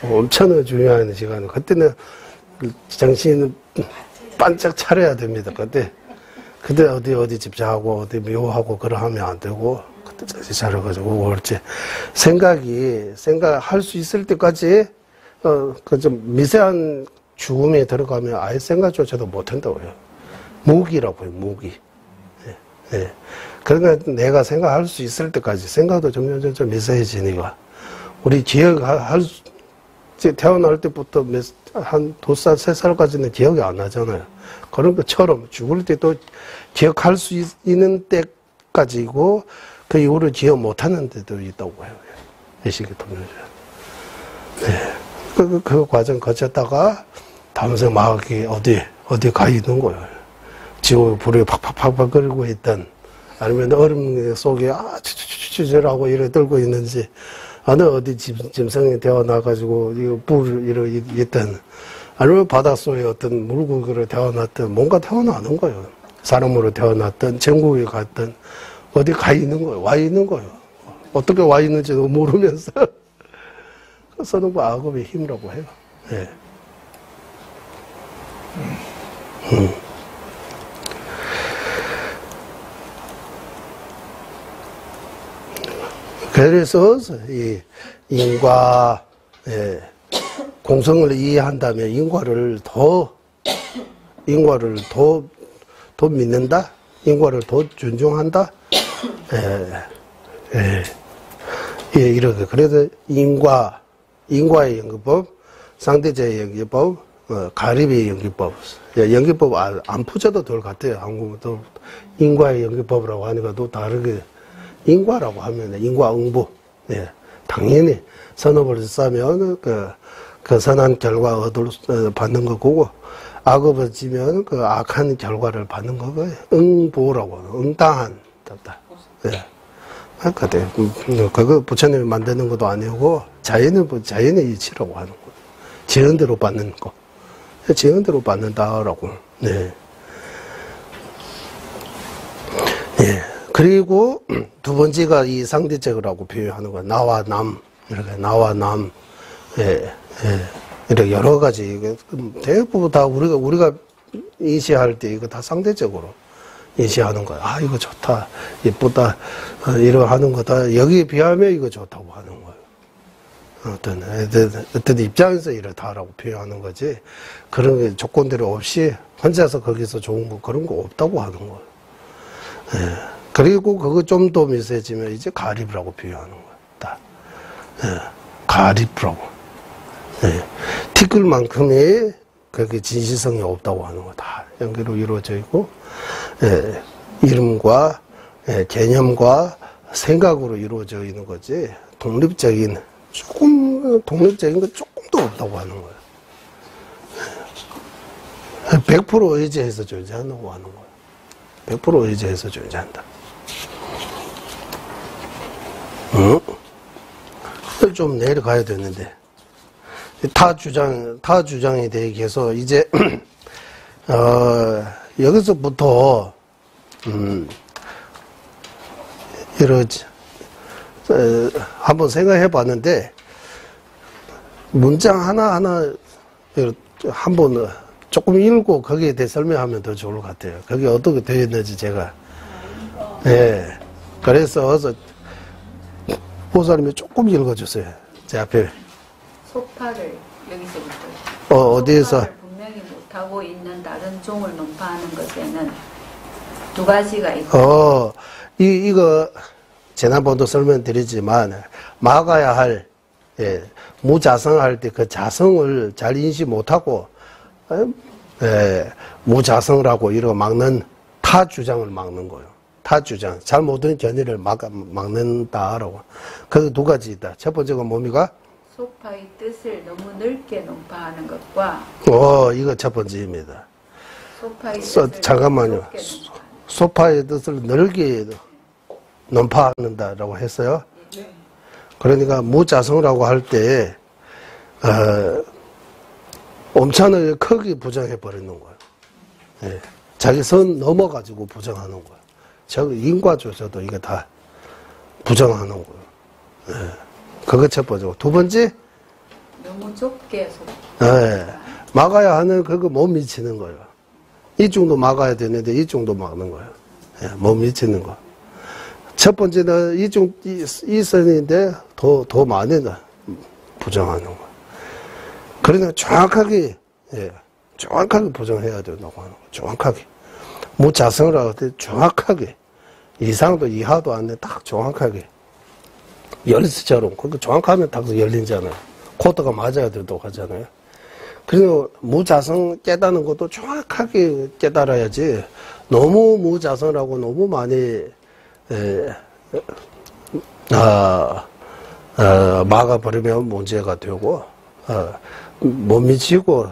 엄청나게 중요한 시간. 그때는 정신을 반짝 차려야 됩니다. 그때 어디 집중하고, 어디 묘하고, 그러 하면 안 되고, 그때 정신 차려가지고, 그렇지. 생각할 수 있을 때까지, 좀 미세한 죽음에 들어가면 아예 생각조차도 못 한다고 해요. 무기라고 해요, 무기. 그러니까 내가 생각할 수 있을 때까지 생각도 점점 미세해지니까 우리 태어날 때부터 한 2살, 3살까지는 기억이 안 나잖아요. 그런 것처럼 죽을 때도 기억할 수 있는 때까지고 그 이후로 기억 못하는 때도 있다고 해요. 의식이 돌려줘요. 그 과정 거쳤다가 다음생 마음이 어디 가 있는 거예요. 지옥 불이 팍팍팍팍 끓고 있던, 아니면 얼음 속에 추추추추추라고 이래 떨고 있는지, 어느 어디 짐승이 태어나가지고 이거 불 이래 있던, 아니면 바닷속에 어떤 물고기를 태어났던, 뭔가 태어나는 거예요. 사람으로 태어났던, 전국에 갔던, 어디 가 있는 거예요. 와 있는 거예요. 어떻게 와 있는지도 모르면서. 그래서 그 악업의 힘이라고 해요. 예. 그래서 이 인과, 예, 공성을 이해한다면 인과를 더 믿는다? 인과를 더 존중한다? 예, 이렇게. 그래서 인과의 연기법, 상대자의 연기법, 가립의 연기법. 연기법 안 풀어도 될 것 같아요. 한국도 인과의 연기법이라고 하니까 또 다르게. 인과라고 하면 인과응보. 예, 당연히 선업을 싸면 그 선한 결과 받는 거고, 악업을 지면 그 악한 결과를 받는 거고, 응보라고 하는, 응당한. 예. 그거 부처님이 만드는 것도 아니고, 자연의 이치라고 하는 거예요. 지은대로 받는 거. 지은대로 받는다라고. 네. 예. 그리고 두 번째가 이 상대적이라고 표현하는 거예요. 나와 남. 이렇게 나와 남. 예. 이렇게 여러 가지. 대부분 다 우리가 인식할 때 이거 다 상대적으로 인식하는 거예요. 아, 이거 좋다. 예쁘다. 이러 하는 거다. 여기에 비하면 이거 좋다고 하는 거예요. 어떤 입장에서 이렇다라고 표현하는 거지. 그런 게 조건들이 없이 혼자서 거기서 좋은 거 그런 거 없다고 하는 거예요. 예. 그리고 그거 좀 더 미세해지면 이제 가립이라고 표현하는 거예요. 다. 예. 가립이라고. 예. 티끌만큼의 그게 진실성이 없다고 하는 거 다 연계로 이루어져 있고, 예. 이름과, 예. 개념과 생각으로 이루어져 있는 거지, 독립적인 거 조금도 없다고 하는 거예요. 100% 의지해서 존재한다고 하는 거예요. 100% 의지해서 존재한다. 좀 내려가야 되는데. 타 주장에 대해서 이제, 여기서부터, 한번 생각해 봤는데, 문장 하나하나 한번 조금 읽고 거기에 대해 설명하면 더 좋을 것 같아요. 그게 어떻게 되어 있는지 제가. 예. 그래서 보살님이 조금 읽어주세요. 제 앞에. 소파를 여기서부터. 어디에서? 소파를 분명히 못하고 있는 다른 종을 논파하는 것에는 두 가지가 있고. 이거 지난번도 설명드리지만 막아야 할, 예, 무자성할 때 그 자성을 잘 인식 못하고, 예, 무자성이라고 이러고 막는 타 주장을 막는 거예요. 타 주장. 잘 못하는 견해를 막는다라고. 그 두 가지 있다. 첫 번째가 뭡니까? 소파의 뜻을 너무 넓게 논파하는 것과. 이거 첫 번째입니다. 소파의 뜻을 잠깐만요. 넓게 논파하는. 소파의 뜻을 넓게 논파한다라고 했어요. 네. 그러니까 무자성이라고 할 때, 엄청나게 크게 부정해 버리는 거예요. 예. 자기 선 넘어가지고 부정하는 거예요. 저 인과조차도 이게 다 부정하는 거예요. 예. 그거 첫 번째고. 두 번째? 너무 좁게 예. 막아야 하는 그거 못 미치는 거예요. 이쪽도 막아야 되는데 이쪽도 막는 거예요. 예. 못 미치는 거. 첫 번째는 이 선인데 더 많이 부정하는 거예요. 그러니까 정확하게, 예, 정확하게 부정해야 된다고 하는 거예요. 정확하게. 무자성이라고 할 때 정확하게. 이상도 이하도 안 돼. 딱 정확하게. 열쇠처럼. 그러니까 정확하면 딱 열리잖아요. 코드가 맞아야 된다고 하잖아요. 그리고 무자성 깨닫는 것도 정확하게 깨달아야지. 너무 무자성이라고 너무 많이, 막아버리면 문제가 되고, 못 미치고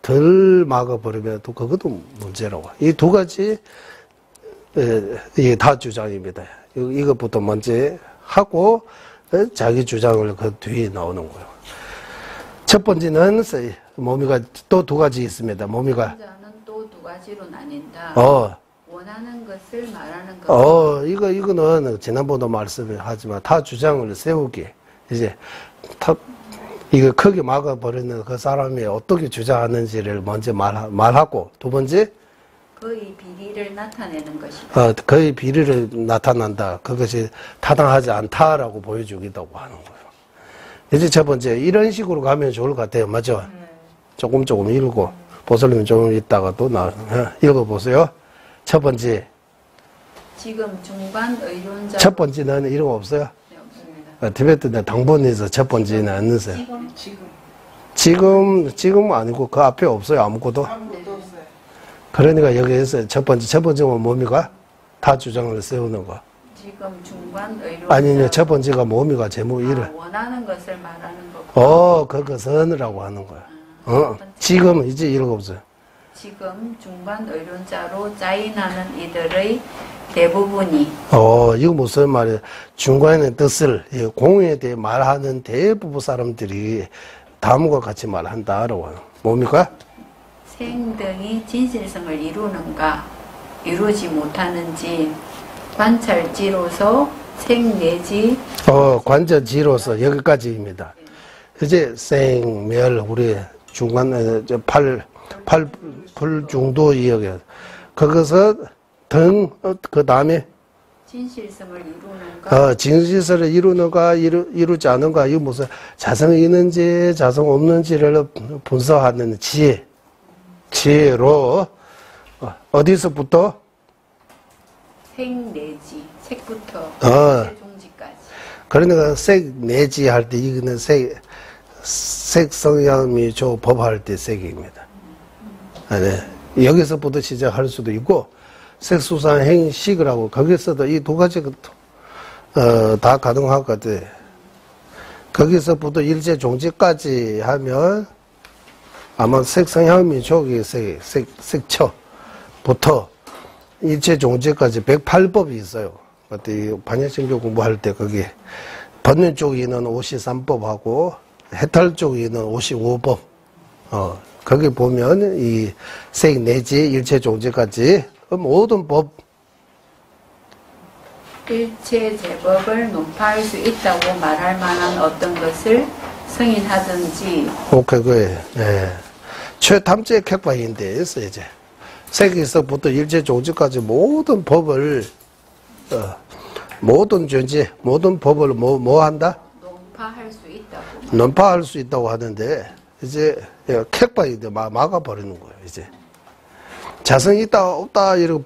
덜 막아버리면 또 그것도 문제라고. 이 두 가지 이게 다 주장입니다. 이것부터 먼저 하고 자기 주장을 그 뒤에 나오는 거예요. 첫 번째는 모미가 또 두 가지 있습니다. 모미가 자는 또 두 가지로 나뉜다. 원하는 것을 말하는 것. 이거는 지난번도 말씀하지만 타 주장을 세우기 이제 이거 크게 막아버리는 그 사람이 어떻게 주장하는지를 먼저 말하고 두 번째 그의 비리를 나타내는 것이다. 그의 비리를 나타난다. 그것이 타당하지 않다라고 보여주기도 하는 거예요. 이제 첫 번째 이런 식으로 가면 좋을 것 같아요. 맞죠? 조금 읽고 보슬님 좀 있다가 또 읽어보세요. 첫 번째 지금 중간 의론자. 첫 번째는 이런 거 없어요? 네, 없습니다. 티베트는 당번에서 첫 번째는 안 넣으세요. 지금 지금 아니고 그 앞에 없어요. 아무것도. 아무것도 없어요. 그러니까 여기에서 첫 번째는 뭡니까? 다 주장을 세우는 거. 지금 중간 의론자. 아니요, 첫 번째가 뭡니까? 제목 이름. 원하는 것을 말하는 것. 그것은이라고 하는 거야. 지금 이제 읽어보세요. 지금 중간 의론자로 자인하는 이들의 대부분이. 이거 무슨 말이에요? 중간의 뜻을, 공에 대해 말하는 대부분 사람들이 다음과 같이 말한다라고 하는. 뭡니까? 생 등이 진실성을 이루는가, 이루지 못하는지, 관찰지로서 생 내지. 관찰지로서 여기까지입니다. 이제 생, 멸, 우리 중간에 불중도 이역에 그것은 등, 그 다음에 진실성을 이루는가. 진실성을 이루는가 이루지 않은가 이거 무슨 자성이 있는지 자성 없는지를 분석하는 지혜로 어디서부터 생 내지 색부터 종지까지. 그러니까 색 내지 할 때 이거는 색성향미조 법할 때 색입니다. 네. 여기서부터 시작할 수도 있고 색수상 행식을 하고 거기서도 이 두 가지가 다 가능하거든. 거기서부터 일제 종지까지 하면 아마 색성향미조의 색처부터 일체 종지까지 108법이 있어요. 그때 반야신교 공부할 때 거기 번뇌 쪽에는 53법하고 해탈 쪽에는 55법. 거기 보면 이 색 내지 일체 종지까지 모든 법 일체 제법을 논파할 수 있다고 말할 만한 어떤 것을 승인하든지. 그거에 최탐제 객과인데 있어 이제 색에서부터 일체 종지까지 모든 법을 모든 존재 모든 법을 뭐 한다? 논파할 수 있다고. 논파할 수 있다고 하는데 이제 객과인데 막아버리는 거예요. 이제 자성이 있다 없다 이렇게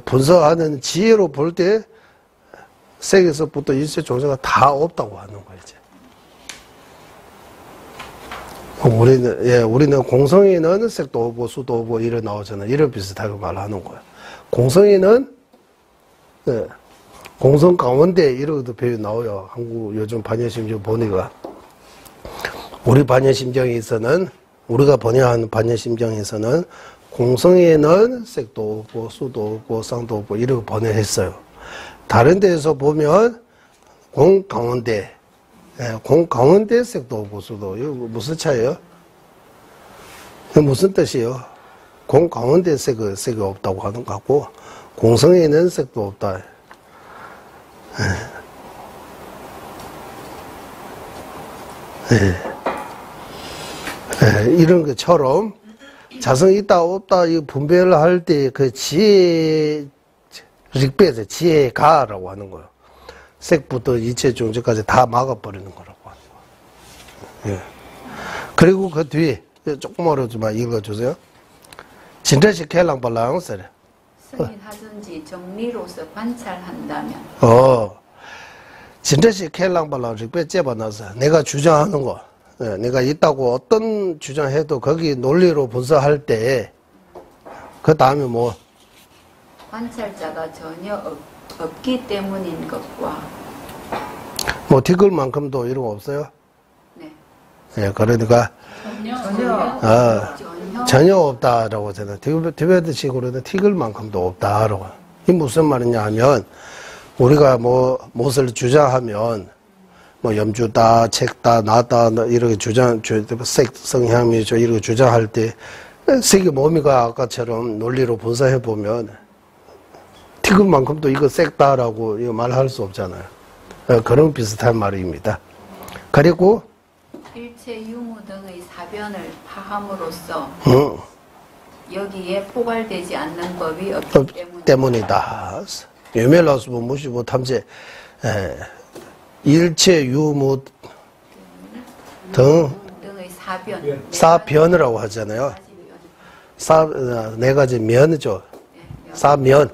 분석하는 지혜로 볼 때 색에서부터 일체 종지가 다 없다고 하는 거예요. 이제 우리는 공성에는 색도 없고 수도 없고 이래 나오잖아요. 이런 비슷하게 말하는 거예요. 공성에는 공성 가운데 이러고도 표현 나와요. 한국 요즘 반야심경 보니까 우리 반야심경에서는 우리가 번역하는 반야심경에서는 공성에는 색도 없고 수도 없고 쌍도 없고 이렇게 번역했어요. 다른 데에서 보면 공 가운데 색도 없고 수도 이거 무슨 차이예요? 이거 무슨 뜻이에요? 공 가운데 색이 없다고 하는 것 같고 공성에는 색도 없다. 이런 것처럼 자성이 있다 없다 이 분별을 할 때 그 지혜 릭배에서 지혜가라고 하는 거예요. 색부터 이체 종지까지 다 막아버리는 거라고 하는 거예요. 그리고 그 뒤에 조금 어렵지만 읽어주세요. 진짜식 켈랑 발랑스래. 승인하든지 정리로서 관찰한다면. 진짜식 켈랑 발랑스 빼째봐놔서 내가 주장하는 거. 내가 있다고 어떤 주장해도 거기 논리로 분석할 때 그 다음에 뭐 관찰자가 전혀 없기 때문인 것과 뭐 디글만큼도 이런 거 없어요? 네. 예, 그러니까 전혀 없다라고 저는 티베트식으로는 티글만큼도 없다라고. 이 무슨 말이냐 하면 우리가 뭐 무엇을 주장하면 뭐 염주다, 책다, 나다 이렇게 색, 성향이 이렇게 주장할 때 색이 몸이가 아까처럼 논리로 분석해 보면 티글만큼도 이거 색다라고 이거 말할 수 없잖아요. 그런 비슷한 말입니다. 그리고 일체 유무 등의 사변을 파함으로써 여기에 포괄되지 않는 법이 없기 때문이다. 유멜라수부 무시부 탐제 일체 유무 등의 사변이라고 하잖아요. 네 가지 면이죠. 사면.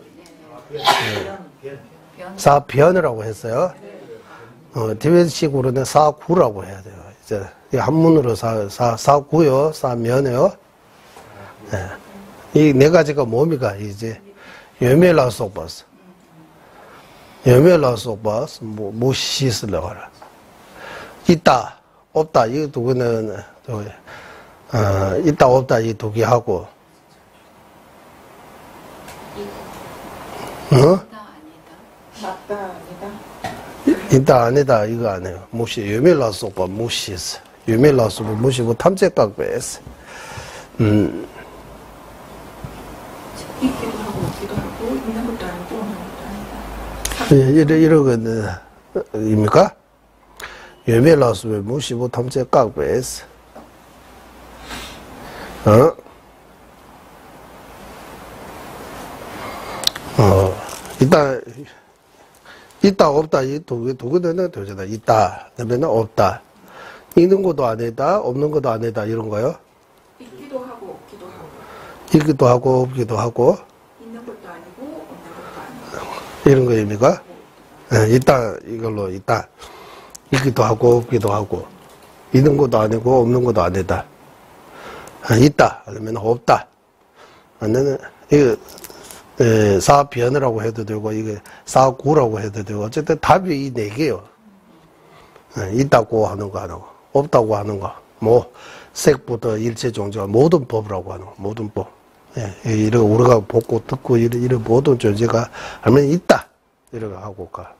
사변이라고 했어요. 티베트식으로는 사구라고 해야 돼요. 이제 한문으로 사구요, 사면요. 이 네 가지가 뭡니까? 이제 여멜라소바스, 여멜라소바스 무시스라고 하라. 있다, 없다. 이 두 개는 있다, 없다 이 두 개 하고. 맞다 아니다. 있다 아니다 이거 안 해요. 무시 유멜라소바 무시스 유멜라소바 무시고 탐색각배스. 있기도 하고 없기도 하고 있는 것도 아니고 없는 것도 아니다. 이런 입니까? 유멜라소바 무시고 탐색각배스. 일단 있다 없다 이 두 개는 되잖아. 있다 그러면 없다. 있는 것도 아니다 없는 것도 아니다 이런 거요. 있기도 하고 없기도 하고 있기도 하고 없기도 하고 있는 것도 아니고 없는 것도 아니고 이런 거입니까? 네, 있다 이걸로 있다. 있기도 하고 없기도 하고 있는 것도 아니고 없는 것도 아니다. 있다 그러면 없다. 아니면 이거 사변이라고 해도 되고 이게 사구라고 해도 되고 어쨌든 답이 이 네 개요. 있다고 하는 거 하고 없다고 하는 거 뭐 색부터 일체 종자 모든 법이라고 하는 거 모든 법. 이렇게 우리가 보고 듣고 이런 모든 존재가 하면 있다 이렇게 하고 가도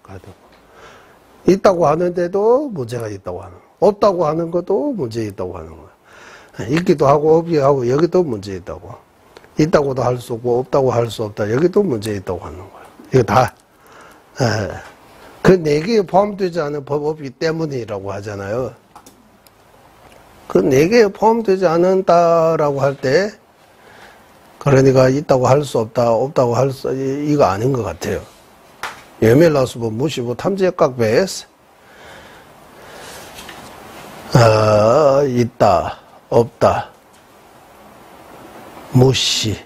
있다고 하는데도 문제가 있다고 하는 거. 없다고 하는 것도 문제 있다고 하는 거. 있기도 하고 없기도 하고 여기도 문제 있다고. 있다고도 할 수 없고 없다고 할 수 없다. 여기도 문제 있다고 하는 거예요. 이거 다 그 네 개에 포함되지 않은 법 없기 때문이라고 하잖아요. 그 네 개에 포함되지 않는다라고 할 때 그러니까 있다고 할 수 없다 없다고 할 수 이거 아닌 것 같아요. 여멜라수부 무시부 탐제각배스 있다 없다 무시,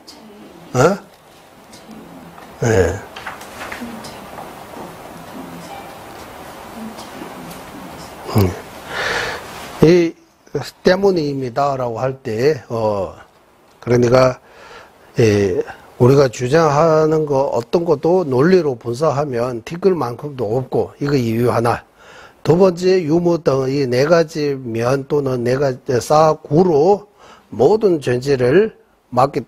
네. 이 때문입니다라고 할 때, 그러니까 우리가 주장하는 거 어떤 것도 논리로 분석하면 티끌만큼도 없고 이거 이유 하나. 두 번째 유무 등 이 네 가지 면 또는 네 가지 사구로 모든 존재를 맞게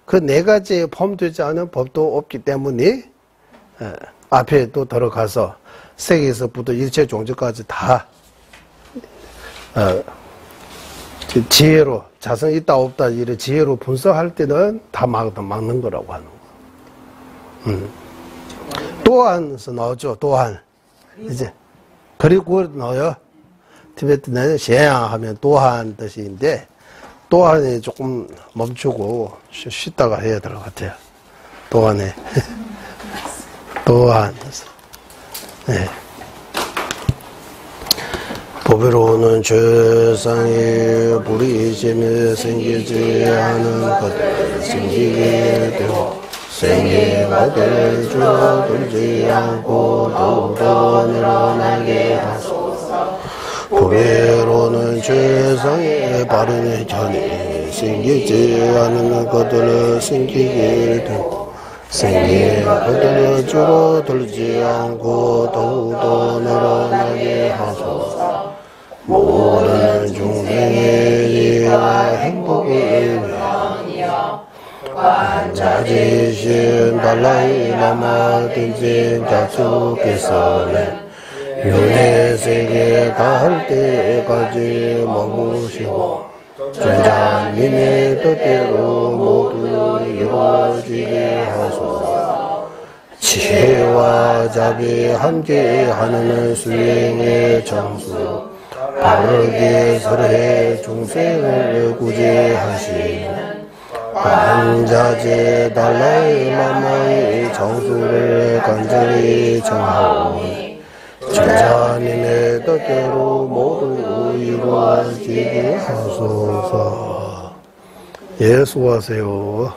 그 네 가지에 포함되지 않은 법도 없기 때문에 앞에 또 들어가서 색에서부터 일체 종자까지 다 지혜로 자성 있다 없다 이래 지혜로 분석할 때는 다 막는 거라고 하는 거. 또한서 나오죠. 또한 이제 그리고 넣어요. 티베트는 셰야 하면 또한 뜻인데 또한에 조금 멈추고 쉬다가 해야 될 것 같아요. 또한에 또한 네. 법으로는 죄상의 불이심에 생기지 않은 것들 생기게 되고 생기가 될 줄어들지 않고 더욱더 늘어나게 하소서. 법으로는 죄상의 바른 전이 생기지 않은 것들을 생기게 되고 생기가 될 줄어들지 않고 더욱더 늘어나게 하소서. 모든 중생의 이와 행복을 위하여 관자지신 달라이 라마 딘진 자축께서는 윤회 세계 닿을 때까지 머무시고 전자님의 뜻대로 모두 이루어지게 하소서. 지혜와 자비 함께하는 수행의 정수 바르게 설해 중생을 구제하시는 관자재 달라이 라마의 정수를 간절히 청하오니 전자님의 뜻대로 모두 이루어지게 하소서. 예, 수고하세요.